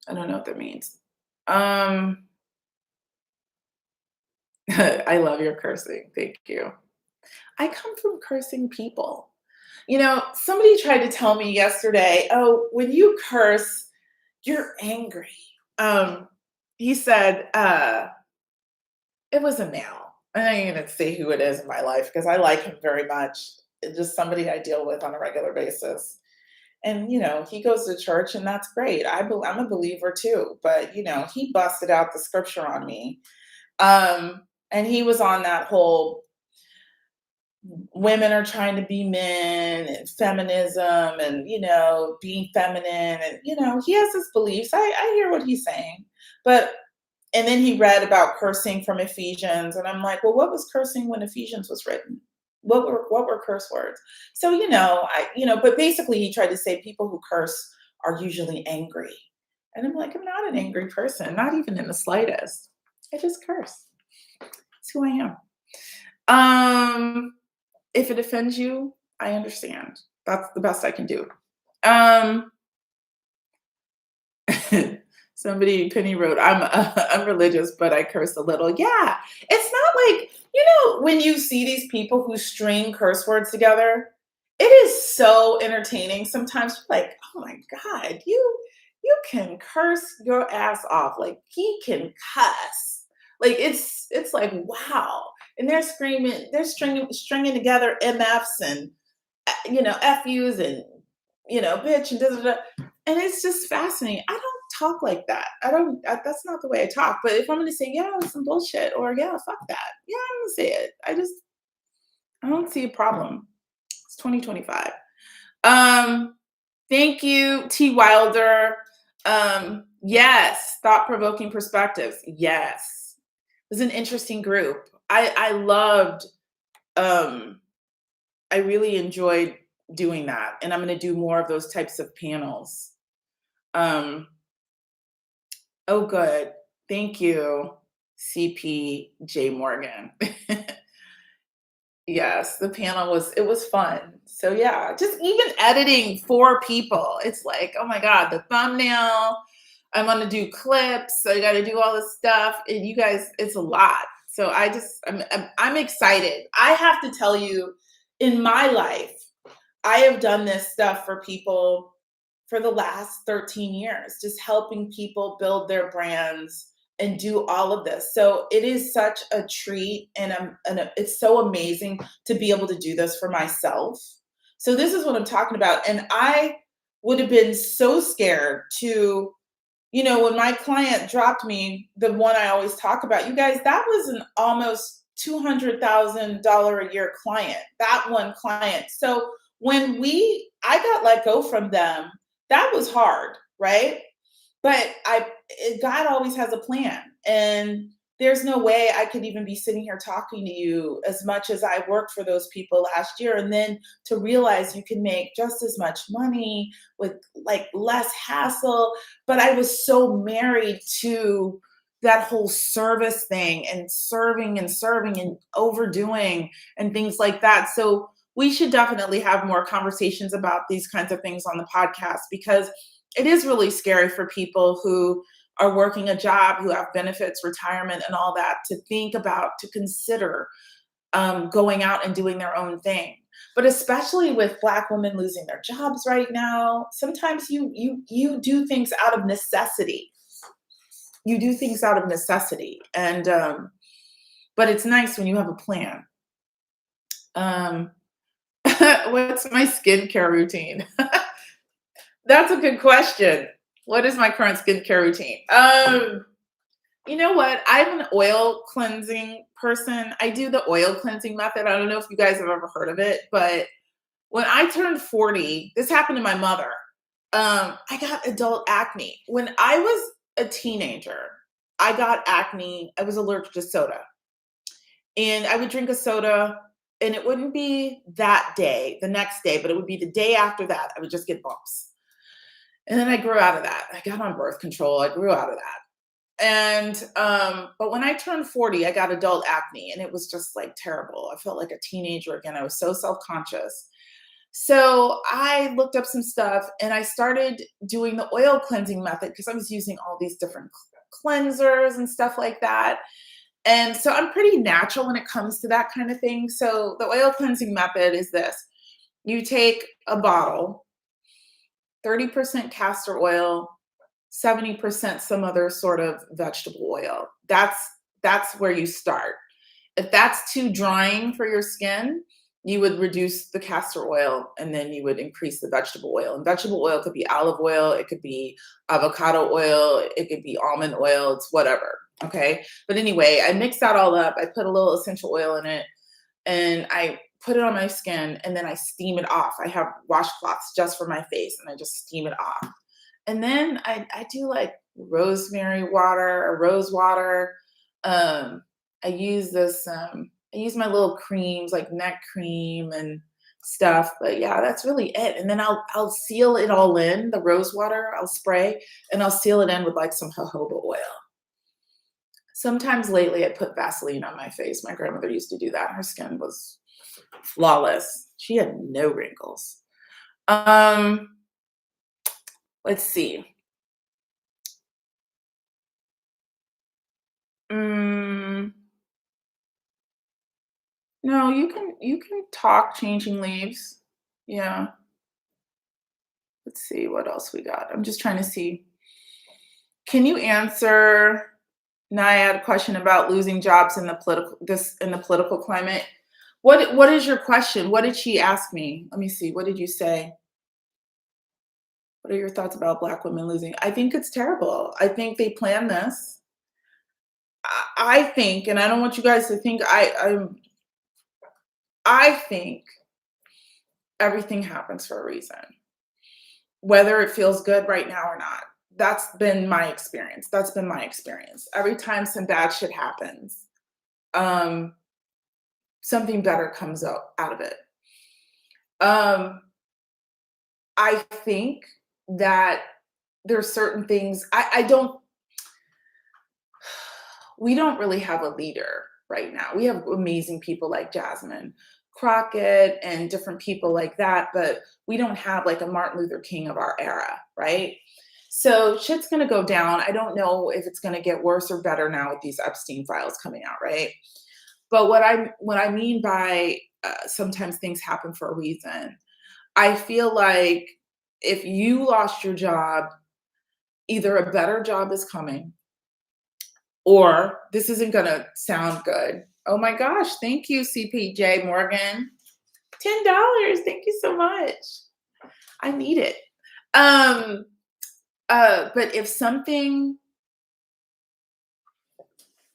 A: I don't know what that means. Um, I love your cursing. Thank you. I come from cursing people. Somebody tried to tell me yesterday, oh, when you curse, you're angry. Um, he said, it was a male. I ain't gonna say who it is in my life because I like him very much. It's just somebody I deal with on a regular basis. And he goes to church, and that's great. I'm a believer too, but he busted out the scripture on me. And he was on that whole women are trying to be men and feminism and being feminine, and he has his beliefs. I hear what he's saying, but and then he read about cursing from Ephesians, and I'm like, well, what was cursing when Ephesians was written? What were curse words? So but basically he tried to say people who curse are usually angry, and I'm like, I'm not an angry person, not even in the slightest. I just curse. It's who I am. If it offends you, I understand. That's the best I can do. Um, Penny wrote, I'm religious, but I curse a little. Yeah, it's not like, when you see these people who string curse words together, it is so entertaining. Sometimes you're like, oh my God, you can curse your ass off. Like he can cuss. Like it's like, wow. And they're screaming, they're stringing together MFs and FUs and bitch and da da da. And it's just fascinating. I don't talk like that. That's not the way I talk. But if I'm going to say, yeah, it's some bullshit, or yeah, fuck that. Yeah, I'm going to say it. I don't see a problem. It's 2025. Thank you, T. Wilder. Yes, thought-provoking perspectives. Yes. It was an interesting group. I loved, I really enjoyed doing that. And I'm going to do more of those types of panels. Oh, good. Thank you, CPJ Morgan. Yes, the panel it was fun. So yeah, just even editing 4 people, it's like, oh my God, the thumbnail, I'm gonna do clips, so I gotta do all this stuff. And you guys, it's a lot. So I'm excited. I have to tell you, in my life, I have done this stuff for people for the last 13 years, just helping people build their brands and do all of this. So it is such a treat, and it's so amazing to be able to do this for myself. So this is what I'm talking about. And I would have been so scared to, when my client dropped me, the one I always talk about, you guys, that was an almost $200,000 a year client, that one client. So I got let go from them, that was hard, right? But God always has a plan, and there's no way I could even be sitting here talking to you as much as I worked for those people last year, and then to realize you can make just as much money with like less hassle. But I was so married to that whole service thing and serving and overdoing and things like that. So we should definitely have more conversations about these kinds of things on the podcast, because it is really scary for people who are working a job, who have benefits, retirement, and all that, to think about, to consider going out and doing their own thing. But especially with Black women losing their jobs right now, sometimes you do things out of necessity. You do things out of necessity, and but it's nice when you have a plan. Um, what's my skincare routine? That's a good question. What is my current skincare routine? You know what? I'm an oil cleansing person. I do the oil cleansing method. I don't know if you guys have ever heard of it, but when I turned 40, this happened to my mother. I got adult acne. When I was a teenager, I got acne. I was allergic to soda. And I would drink a soda, and it wouldn't be that day, the next day, but it would be the day after that. I would just get bumps. And then I grew out of that. I got on birth control. I grew out of that. And but when I turned 40, I got adult acne, and it was just like terrible. I felt like a teenager again. I was so self-conscious. So I looked up some stuff, and I started doing the oil cleansing method because I was using all these different cleansers and stuff like that. And so I'm pretty natural when it comes to that kind of thing. So the oil cleansing method is this: you take a bottle, 30% castor oil, 70% some other sort of vegetable oil. That's where you start. If that's too drying for your skin, you would reduce the castor oil, and then you would increase the vegetable oil. And vegetable oil could be olive oil, it could be avocado oil, it could be almond oil, it's whatever. Okay. But anyway, I mix that all up. I put a little essential oil in it, and I put it on my skin, and then I steam it off. I have washcloths just for my face, and I just steam it off. And then I do like rosemary water or rose water. Um, I use I use my little creams like neck cream and stuff. But yeah, that's really it. And then I'll seal it all in, the rose water, I'll spray, and I'll seal it in with like some jojoba oil. Sometimes lately I put Vaseline on my face. My grandmother used to do that. Her skin was flawless. She had no wrinkles. Um, let's see. Mm, no, you can talk changing leaves. Yeah. Let's see what else we got. I'm just trying to see. Can you answer Nayad question about losing jobs in the political climate? What is your question? What did she ask me? Let me see. What did you say? What are your thoughts about Black women losing? I think it's terrible. I think they planned this. I think, and I don't want you guys to think I think everything happens for a reason, whether it feels good right now or not. That's been my experience. That's been my experience. Every time some bad shit happens, um, something better comes out of it. Um, I think that there's certain things I don't we don't really have a leader right now. We have amazing people like Jasmine Crockett and different people like that, but we don't have like a Martin Luther King of our era, right? So shit's gonna go down. I don't know if it's gonna get worse or better now with these Epstein files coming out, right? But what I mean by sometimes things happen for a reason. I feel like if you lost your job, either a better job is coming, or this isn't gonna sound good. Oh my gosh, thank you, CPJ Morgan. $10. Thank you so much. I need it. But if something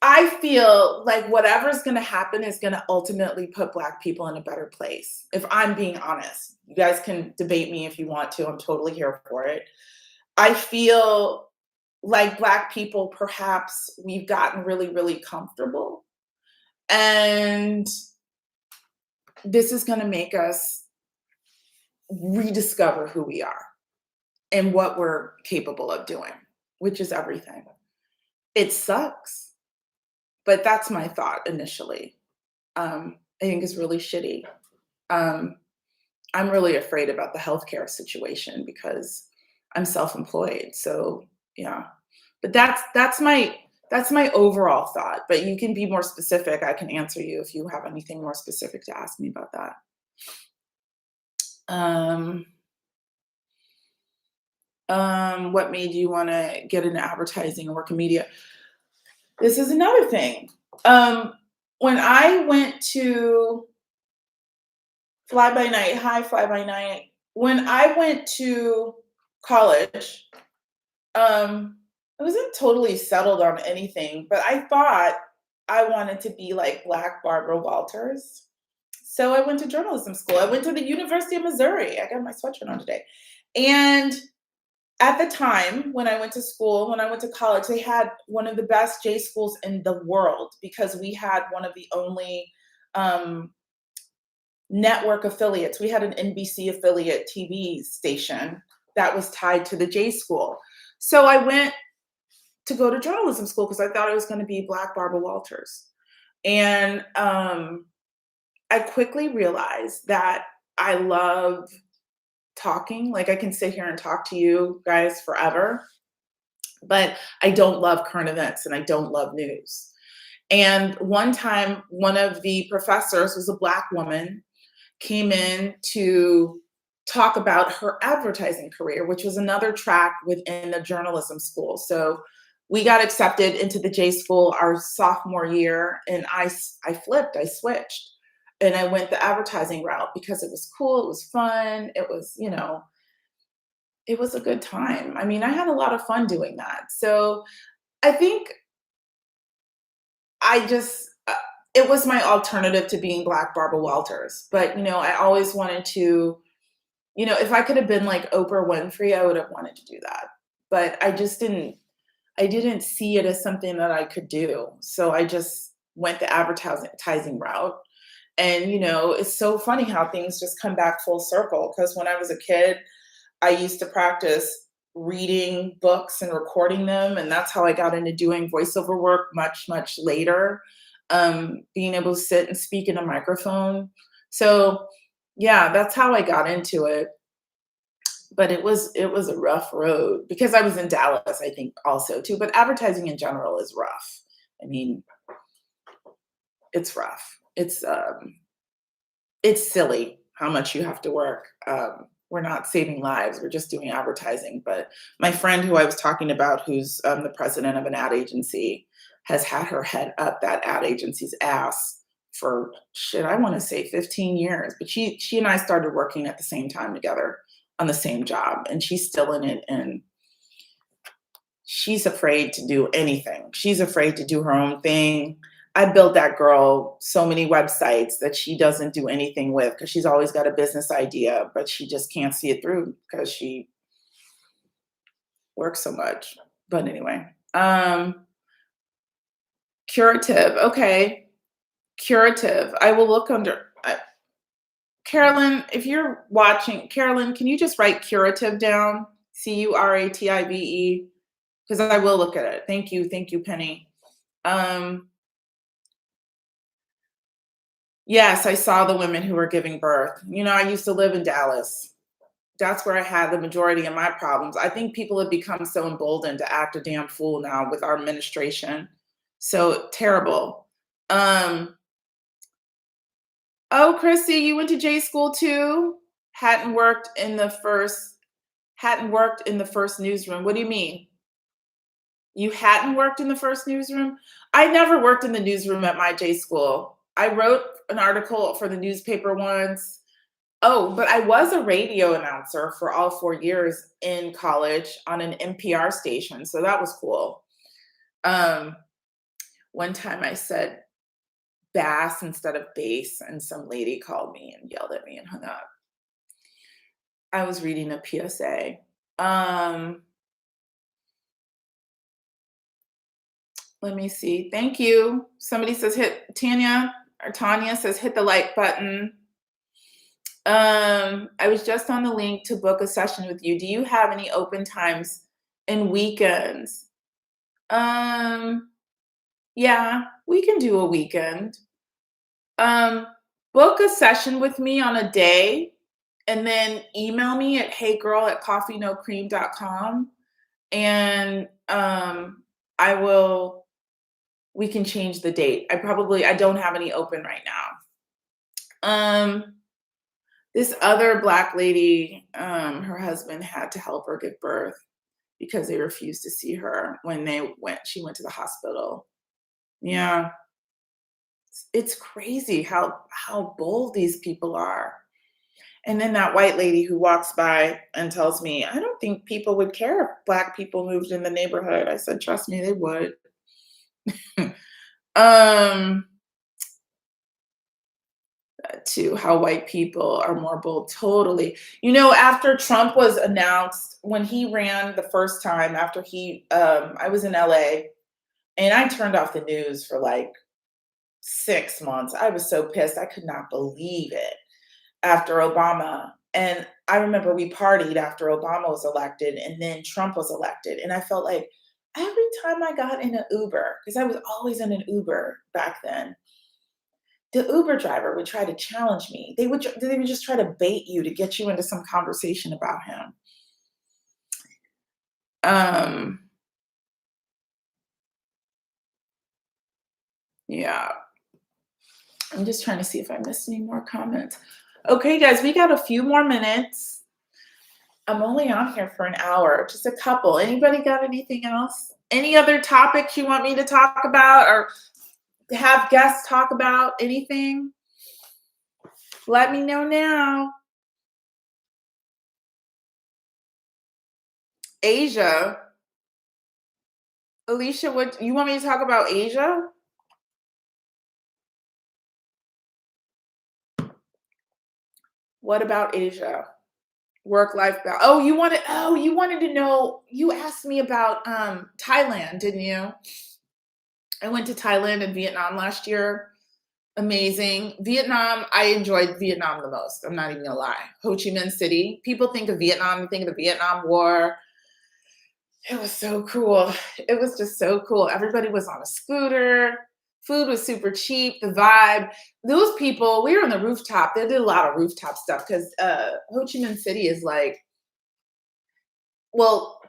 A: I feel like whatever's gonna happen is gonna ultimately put Black people in a better place, if I'm being honest. You guys can debate me if you want to, I'm totally here for it. I feel like Black people, perhaps we've gotten really, really comfortable, and this is gonna make us rediscover who we are and what we're capable of doing, which is everything. It sucks, but that's my thought initially. I think it's really shitty. Um, I'm really afraid about the healthcare situation because I'm self-employed. So yeah, but that's my overall thought. But you can be more specific. I can answer you if you have anything more specific to ask me about that. Um, what made you want to get into advertising or work in media? This is another thing. Um, when I went to fly by night, hi, fly by night. When I went to college, I wasn't totally settled on anything, but I thought I wanted to be like Black Barbara Walters. So I went to journalism school. I went to the University of Missouri. I got my sweatshirt on today. And at the time when I went to school, when I went to college, they had one of the best J schools in the world because we had one of the only um, network affiliates. We had an NBC affiliate TV station that was tied to the J school. So I went to go to journalism school because I thought I was going to be Black Barbara Walters. And I quickly realized that I love talking. Like I can sit here and talk to you guys forever, but I don't love current events and I don't love news. And one time, one of the professors was a Black woman, came in to talk about her advertising career, which was another track within the journalism school. So we got accepted into the J school our sophomore year, and I flipped, I switched, and I went the advertising route because it was cool, it was fun, it was, it was a good time. I mean, I had a lot of fun doing that. So I think I just, it was my alternative to being Black Barbara Walters. But, I always wanted to, if I could have been like Oprah Winfrey, I would have wanted to do that. But I didn't see it as something that I could do. So I just went the advertising route. And, it's so funny how things just come back full circle. Because when I was a kid, I used to practice reading books and recording them. And that's how I got into doing voiceover work much, much later. Being able to sit and speak in a microphone. So yeah, that's how I got into it. But it was a rough road because I was in Dallas, I think also too. But advertising in general is rough. I mean, it's rough. It's silly how much you have to work. We're not saving lives. We're just doing advertising. But my friend who I was talking about, who's the president of an ad agency, has had her head up that ad agency's ass for shit, I want to say 15 years. But she and I started working at the same time together on the same job, and she's still in it, and she's afraid to do anything. She's afraid to do her own thing. I built that girl so many websites that she doesn't do anything with because she's always got a business idea, but she just can't see it through because she works so much. But anyway, curative. Okay, curative. I will look under. Carolyn, if you're watching, Carolyn, can you just write curative down? Curative, because I will look at it. Thank you, Penny. Yes, I saw the women who were giving birth. I used to live in Dallas. That's where I had the majority of my problems. I think people have become so emboldened to act a damn fool now with our administration. So terrible. Oh, Chrissy, you went to J school too? Hadn't worked in the first newsroom. What do you mean? You hadn't worked in the first newsroom? I never worked in the newsroom at my J school. I wrote an article for the newspaper once. Oh, but I was a radio announcer for all 4 years in college on an NPR station. So that was cool. One time I said bass instead of base, and some lady called me and yelled at me and hung up. I was reading a PSA. Um, Let me see. Thank you. Somebody says Tanya says hit the like button. I was just on the link to book a session with you. Do you have any open times and weekends? Um, yeah, we can do a weekend. Um, Book a session with me on a day and then email me at heygirl@coffeenocream.com and I will we can change the date. I don't have any open right now. This other Black lady, her husband had to help her give birth because they refused to see her when she went to the hospital. Yeah. It's crazy how bold these people are. And then that white lady who walks by and tells me, I don't think people would care if Black people moved in the neighborhood. I said, trust me, they would. um, to how white people are more bold. Totally. After Trump was announced, when he ran the first time, I was in LA and I turned off the news for like 6 months. I was so pissed. I could not believe it after Obama. And I remember we partied after Obama was elected and then Trump was elected. And I felt like every time I got in an Uber, because I was always in an Uber back then, the Uber driver would try to challenge me. They would just try to bait you to get you into some conversation about him. Yeah. I'm just trying to see if I missed any more comments. Okay, guys, we got a few more minutes. I'm only on here for an hour, just a couple. Anybody got anything else? Any other topics you want me to talk about or have guests talk about? Anything? Let me know now. Asia. Alicia, what you want me to talk about Asia? What about Asia? Work-life balance. You wanted to know, you asked me about Thailand, didn't you? I went to Thailand and Vietnam last year. Amazing. Vietnam, I enjoyed Vietnam the most. I'm not even gonna lie. Ho Chi Minh City. People think of Vietnam, think of the Vietnam War. It was so cool. It was just so cool. Everybody was on a scooter. Food was super cheap. The vibe. Those people, we were on the rooftop. They did a lot of rooftop stuff because Ho Chi Minh City is like, well,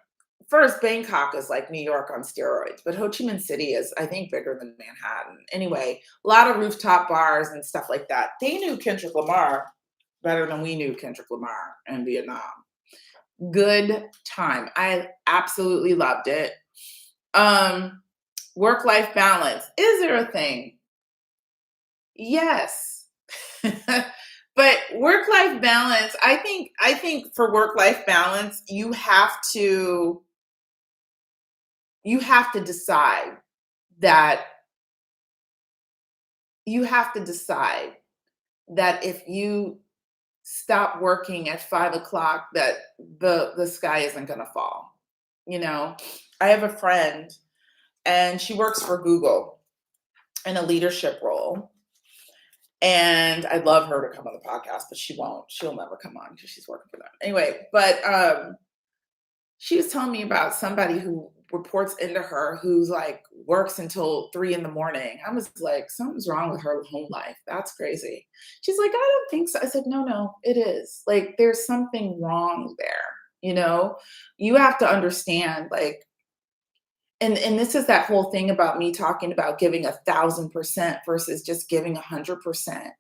A: first, Bangkok is like New York on steroids, but Ho Chi Minh City is, I think, bigger than Manhattan. Anyway, a lot of rooftop bars and stuff like that. They knew Kendrick Lamar better than we knew Kendrick Lamar in Vietnam. Good time. I absolutely loved it. Work-life balance. Is there a thing? Yes. But work-life balance, I think for work-life balance, you have to decide that if you stop working at 5 o'clock, that the sky isn't gonna fall. I have a friend and she works for Google in a leadership role. And I'd love her to come on the podcast, but she won't. She'll never come on because she's working for them. Anyway, but she was telling me about somebody who reports into her who's like works until 3 a.m. I was like, something's wrong with her home life. That's crazy. She's like, I don't think so. I said, no, it is. Like, there's something wrong there. You have to understand, like, and this is that whole thing about me talking about giving 1,000% versus just giving 100%.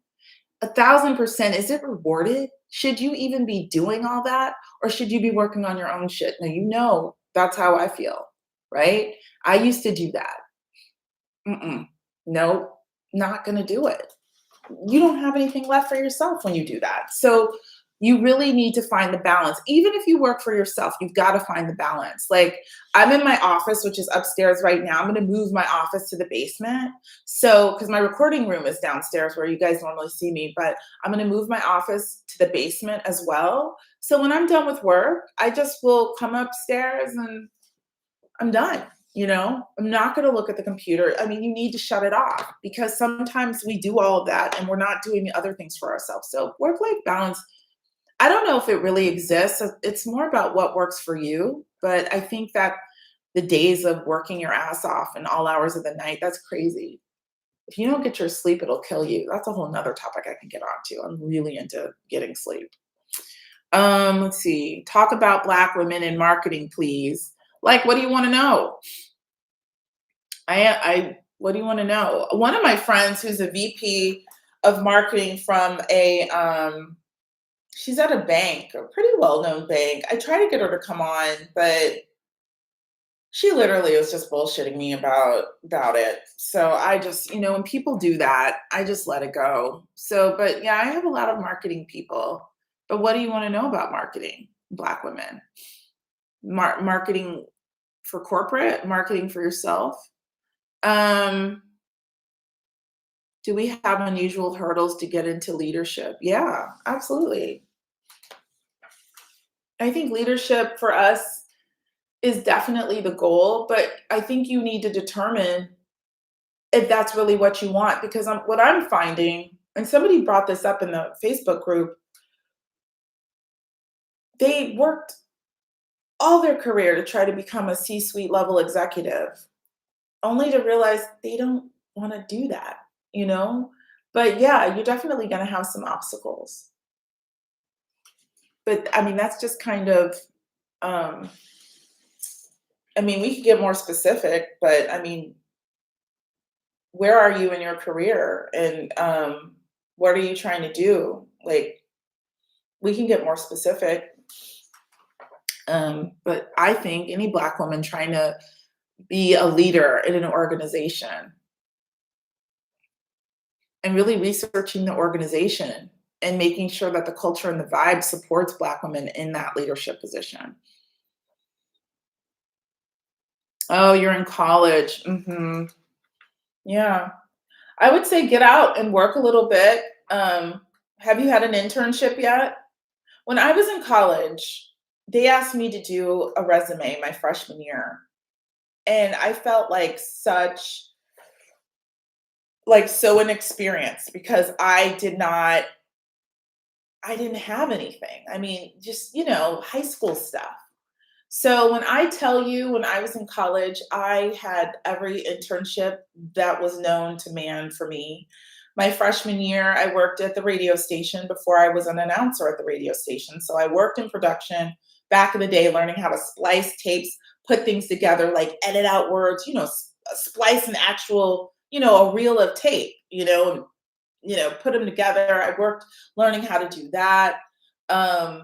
A: 1,000%, is it rewarded? Should you even be doing all that? Or should you be working on your own shit? Now, that's how I feel, right? I used to do that. Nope, not gonna do it. You don't have anything left for yourself when you do that. So You really need to find the balance. Even if you work for yourself, you've got to find the balance. Like, I'm in my office, which is upstairs right now. I'm going to move my office to the basement. So, because my recording room is downstairs where you guys normally see me, but I'm going to move my office to the basement as well. So, when I'm done with work, I just will come upstairs and I'm done. I'm not going to look at the computer. I mean, you need to shut it off because sometimes we do all of that and we're not doing the other things for ourselves. So, work life balance, I don't know if it really exists. It's more about what works for you. But I think that the days of working your ass off in all hours of the night, that's crazy. If you don't get your sleep, it'll kill you. That's a whole nother topic I can get onto. I'm really into getting sleep. Let's see. Talk about Black women in marketing, please. Like, what do you want to know? What do you want to know? One of my friends who's a VP of marketing from she's at a bank, a pretty well-known bank. I tried to get her to come on, but she literally was just bullshitting me about it. So I just, when people do that, I just let it go. So, but yeah, I have a lot of marketing people. But what do you want to know about marketing, Black women? Marketing for corporate, marketing for yourself. Do we have unusual hurdles to get into leadership? Yeah, absolutely. I think leadership for us is definitely the goal, but I think you need to determine if that's really what you want because what I'm finding, and somebody brought this up in the Facebook group, they worked all their career to try to become a C-suite level executive, only to realize they don't want to do that, you know? But yeah, you're definitely going to have some obstacles. But I mean, that's just kind of, um, I mean, we could get more specific, but I mean, where are you in your career and what are you trying to do? Like, we can get more specific. But I think any Black woman trying to be a leader in an organization and really researching the organization and making sure that the culture and the vibe supports Black women in that leadership position. Oh, you're in college. Yeah. I would say get out and work a little bit. Have you had an internship yet? When I was in college, they asked me to do a resume my freshman year. And I felt like so inexperienced because I didn't have anything. I mean, just, high school stuff. So when I tell you, when I was in college, I had every internship that was known to man for me. My freshman year, I worked at the radio station before I was an announcer at the radio station. So I worked in production back in the day, learning how to splice tapes, put things together, like edit out words, splice an actual, a reel of tape, put them together. I worked learning how to do that. I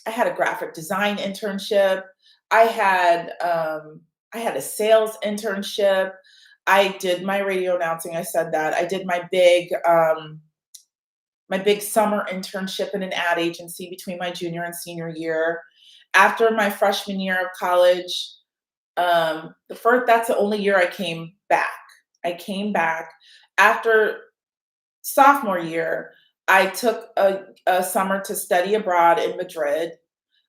A: had a graphic design internship. I had I had a sales internship. I did my radio announcing. I said that. I did my big summer internship in an ad agency between my junior and senior year. After my freshman year of college, that's the only year I came back. I came back after sophomore year. I took a summer to study abroad in Madrid.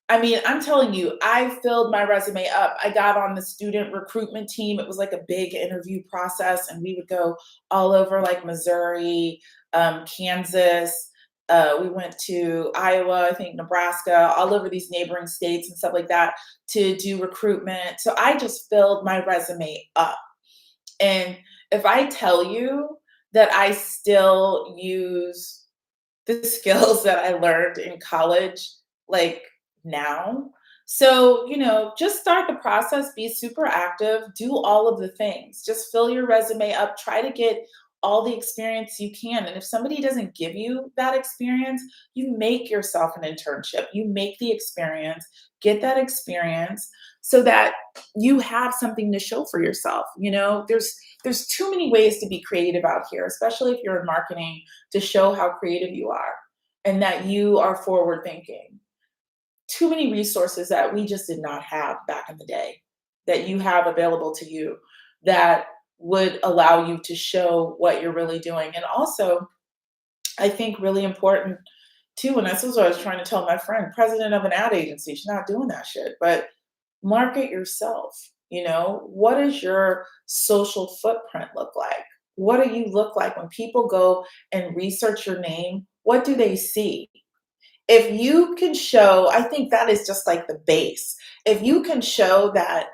A: I mean, I'm telling you, I filled my resume up. I got on the student recruitment team. It was like a big interview process, and we would go all over like Missouri, Kansas. We went to Iowa, I think Nebraska, all over these neighboring states and stuff like that to do recruitment. So I just filled my resume up. And if I tell you that I still use the skills that I learned in college, like now. So, just start the process, be super active, do all of the things. Just fill your resume up, try to get all the experience you can. And if somebody doesn't give you that experience, you make yourself an internship. You make the experience, get that experience so that you have something to show for yourself. There's too many ways to be creative out here, especially if you're in marketing, to show how creative you are.
B: and that you are forward thinking. Too many resources that we just did not have back in the day that you have available to you that would allow you to show what you're really doing. And also, I think really important too, and this is what I was trying to tell my friend, president of an ad agency, she's not doing that shit, but market yourself. What does your social footprint look like? What do you look like when people go and research your name? What do they see? If you can show, I think that is just like the base. If you can show that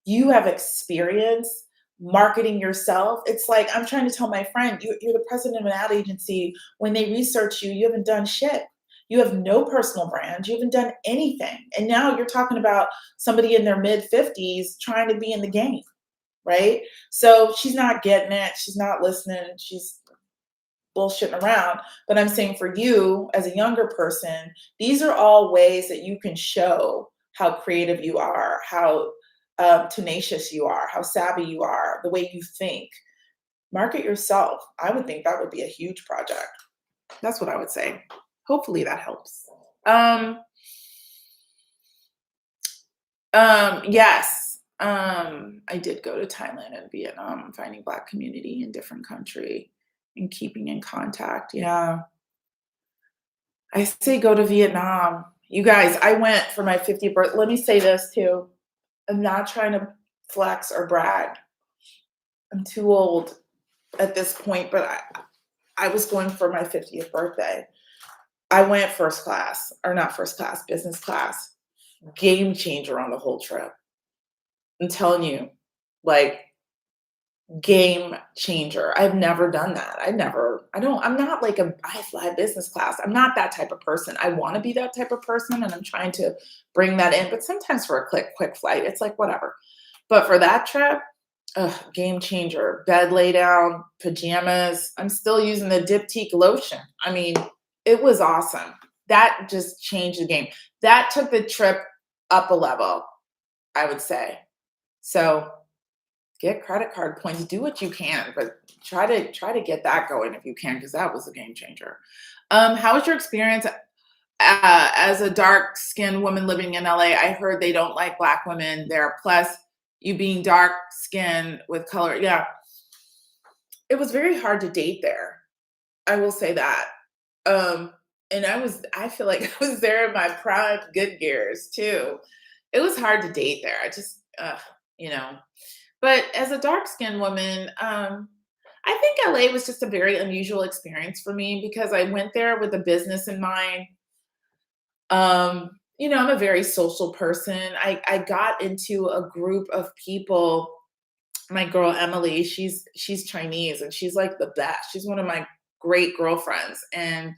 B: you have experience marketing yourself, it's like I'm trying to tell my friend, you're the president of an ad agency. When they research you, you haven't done shit. You have no personal brand. You haven't done anything. And now you're talking about somebody in their mid 50s trying to be in the game, right? So she's not getting it. She's not listening. She's bullshitting around. But I'm saying for you as a younger person, these are all ways that you can show how creative you are, how tenacious you are, how savvy you are, the way you think. Market yourself. I would think that would be a huge project.
A: That's what I would say. Hopefully that helps. Yes. I did go to Thailand and Vietnam, finding Black community in different country and keeping in contact. Yeah. I say go to Vietnam. You guys, I went for my 50th birthday. Let me say this too. I'm not trying to flex or brag. I'm too old at this point, but I was going for my 50th birthday. I went first class, or not first class, business class. Game changer on the whole trip. I'm telling you, like, game changer. I've never done that. I'm not like I fly business class. I'm not that type of person. I want to be that type of person and I'm trying to bring that in. But sometimes for a quick flight, it's like whatever. But for that trip, game changer. Bed lay down, pajamas. I'm still using the Diptyque lotion. I mean, it was awesome. That just changed the game. That took the trip up a level, I would say. So get credit card points, do what you can, but try to get that going if you can, because that was a game changer. How was your experience as a dark skinned woman living in LA? I heard they don't like Black women there. Plus, you being dark skinned with color, yeah, it was very hard to date there. I will say that. And I feel like I was there in my prime good years too. It was hard to date there. I just, you know. But as a dark skinned woman, I think LA was just a very unusual experience for me because I went there with a business in mind. I'm a very social person. I got into a group of people. My girl Emily, she's Chinese and she's like the best. She's one of my great girlfriends and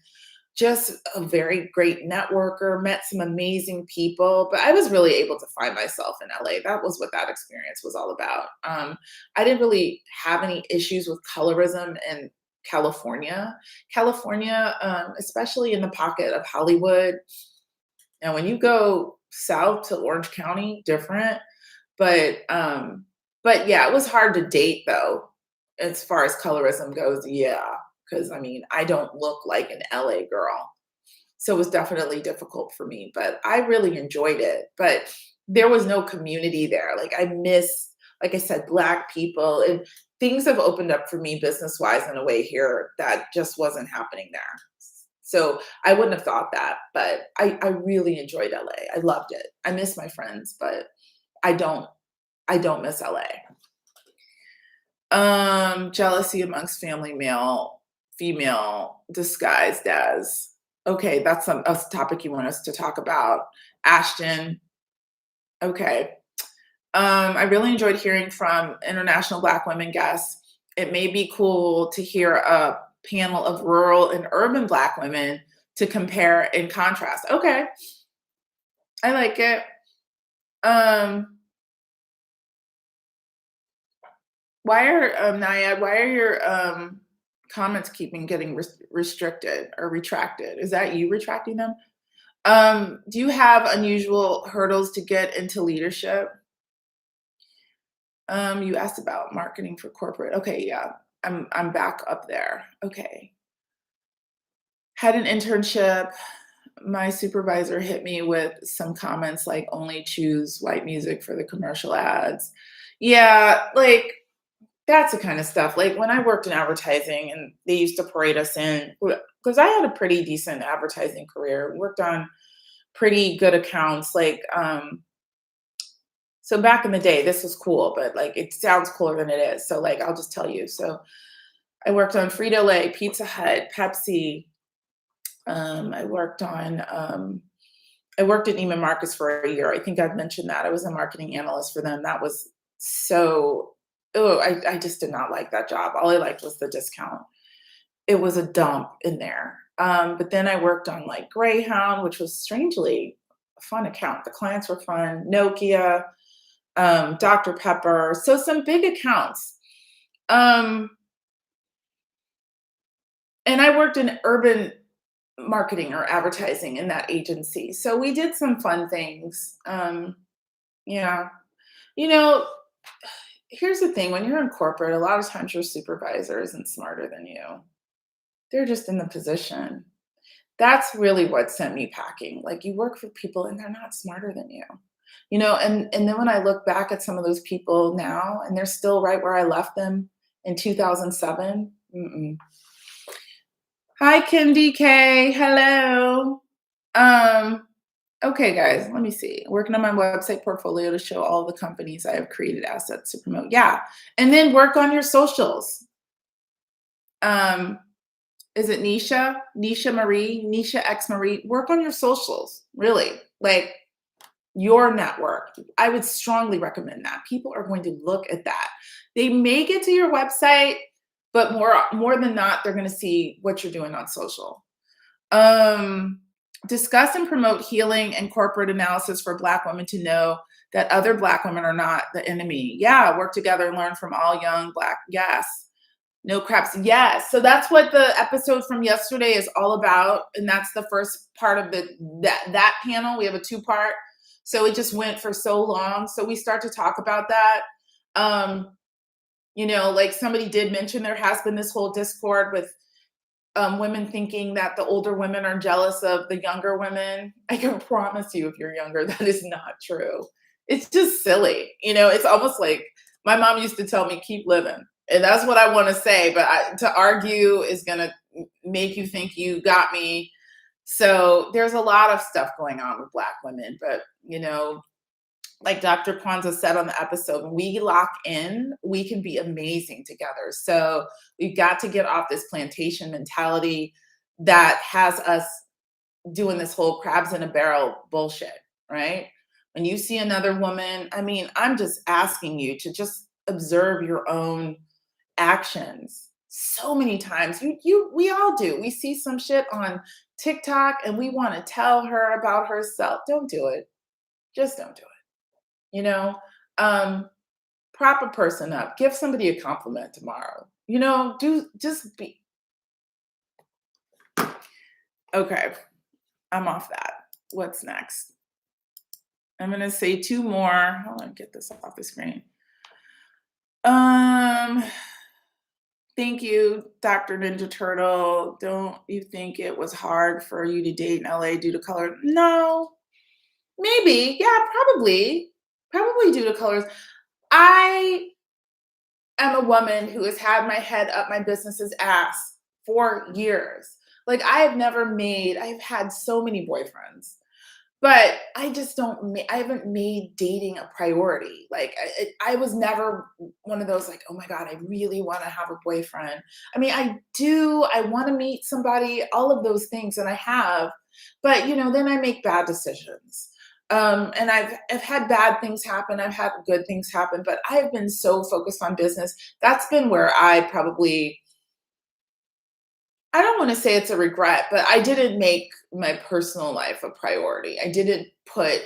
A: just a very great networker, met some amazing people, but I was really able to find myself in LA. That was what that experience was all about. I didn't really have any issues with colorism in California. California, especially in the pocket of Hollywood. And when you go south to Orange County, different. But yeah, it was hard to date though, as far as colorism goes. Yeah, because I mean, I don't look like an LA girl. So it was definitely difficult for me, but I really enjoyed it. But there was no community there. Like I miss, like I said, Black people and things have opened up for me business wise in a way here that just wasn't happening there. So I wouldn't have thought that, but I really enjoyed LA. I loved it. I miss my friends, but I don't I don't miss LA. Jealousy amongst family male, female disguised as. Okay, that's a topic you want us to talk about. Ashton. Okay. I really enjoyed hearing from international Black women guests. It may be cool to hear a panel of rural and urban Black women to compare and contrast. Okay. I like it. Why are your comments keeping getting restricted or retracted? Is that you retracting them? Do you have unusual hurdles to get into leadership? You asked about marketing for corporate. Okay, yeah. I'm back up there. Okay. Had an internship. My supervisor hit me with some comments like only choose white music for the commercial ads. Yeah, like that's the kind of stuff. Like when I worked in advertising and they used to parade us in, because I had a pretty decent advertising career, worked on pretty good accounts. So back in the day, this was cool, but like it sounds cooler than it is. So like I'll just tell you. So I worked on Frito Lay, Pizza Hut, Pepsi. I worked on I worked at Neiman Marcus for a year. I think I've mentioned that. I was a marketing analyst for them. That was so oh, I just did not like that job. All I liked was the discount. It was a dump in there. But then I worked on like Greyhound, which was strangely a fun account. The clients were fun. Nokia, Dr. Pepper. So some big accounts. Um, and I worked in urban marketing or advertising in that agency. So we did some fun things. Yeah. You know, here's the thing when you're in corporate, a lot of times your supervisor isn't smarter than you. They're just in the position. That's really what sent me packing. Like you work for people and they're not smarter than you. And then when I look back at some of those people now and they're still right where I left them in 2007. Mm-mm. Hi, Kim DK. Hello. Um, okay, guys, let me see. Working on my website portfolio to show all the companies I have created assets to promote. Yeah. And then work on your socials. Um, is it Nisha? Nisha Marie? Nisha X Marie? Work on your socials, really. Like your network. I would strongly recommend that. People are going to look at that. They may get to your website, but more than not, they're going to see what you're doing on social. Discuss and promote healing and corporate analysis for Black women to know that other Black women are not the enemy. Yeah, work together and learn from all young Black. Yes. No craps. Yes. So that's what the episode from yesterday is all about. And that's the first part of that panel. We have a 2-part. So it just went for so long. So we start to talk about that. Like somebody did mention there has been this whole discord with women thinking that the older women are jealous of the younger women. I can promise you, if you're younger, that is not true. It's just silly. It's almost like my mom used to tell me, keep living. And that's what I want to say. But to argue is going to make you think you got me. So there's a lot of stuff going on with Black women. But, like Dr. Kwanzaa said on the episode, when we lock in, we can be amazing together. So we've got to get off this plantation mentality that has us doing this whole crabs in a barrel bullshit, right? When you see another woman, I'm just asking you to just observe your own actions. So many times we all do. We see some shit on TikTok and we want to tell her about herself. Don't do it. Just don't do it. Prop a person up, give somebody a compliment tomorrow, just be okay. I'm off that. What's next? I'm going to say 2 more. Hold on, get this off the screen. Thank you, Dr. Ninja Turtle. Don't you think it was hard for you to date in LA due to color? No, maybe. Yeah, probably due to colors. I am a woman who has had my head up my business's ass for years. Like I've had so many boyfriends, but I haven't made dating a priority. Like I was never one of those like, oh my God, I really want to have a boyfriend. I want to meet somebody, all of those things, and I have, but then I make bad decisions. And I've had bad things happen. I've had good things happen, but I've been so focused on business. That's been where I don't want to say it's a regret, but I didn't make my personal life a priority. I didn't put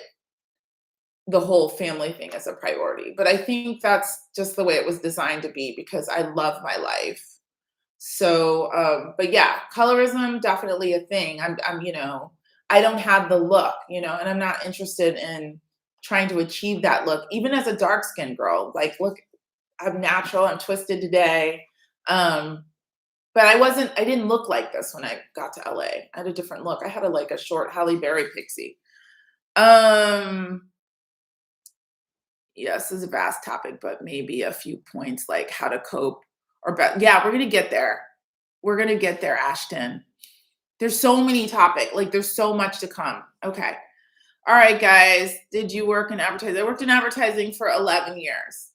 A: the whole family thing as a priority, but I think that's just the way it was designed to be because I love my life. So, but yeah, colorism, definitely a thing. I don't have the look, and I'm not interested in trying to achieve that look, even as a dark skinned girl. Like, look, I'm natural, I'm twisted today. But I didn't look like this when I got to LA. I had a different look. I had like a short Halle Berry pixie. Um, yes, this is a vast topic, but maybe a few points like how to cope yeah, we're gonna get there. We're gonna get there, Ashton. There's so many like there's so much to come. Okay. All right, guys. Did you work in advertising? I worked in advertising for 11 years.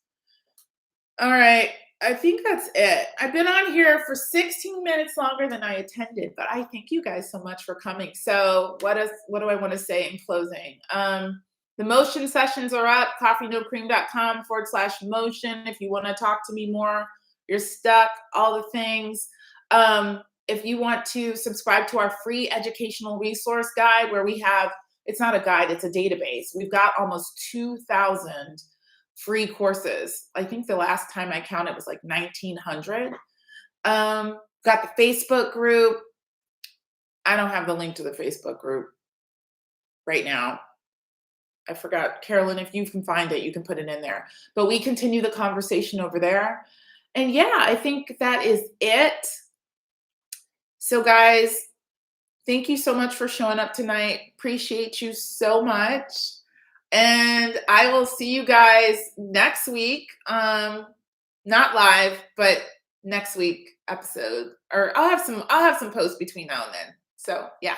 A: All right. I think that's it. I've been on here for 16 minutes longer than I intended, but I thank you guys so much for coming. So what do I want to say in closing? The motion sessions are up, coffeenocream.com/motion. If you want to talk to me more, you're stuck, all the things. If you want to subscribe to our free educational resource guide where we have, it's not a guide, it's a database. We've got almost 2,000 free courses. I think the last time I counted was like 1,900. Got the Facebook group. I don't have the link to the Facebook group right now. I forgot. Carolyn, if you can find it, you can put it in there. But we continue the conversation over there. And yeah, I think that is it. So guys, thank you so much for showing up tonight. Appreciate you so much. And I will see you guys next week. Not live, but next week episode. Or I'll have some posts between now and then. So yeah.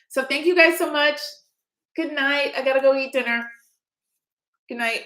A: So thank you guys so much. Good night. I gotta go eat dinner. Good night.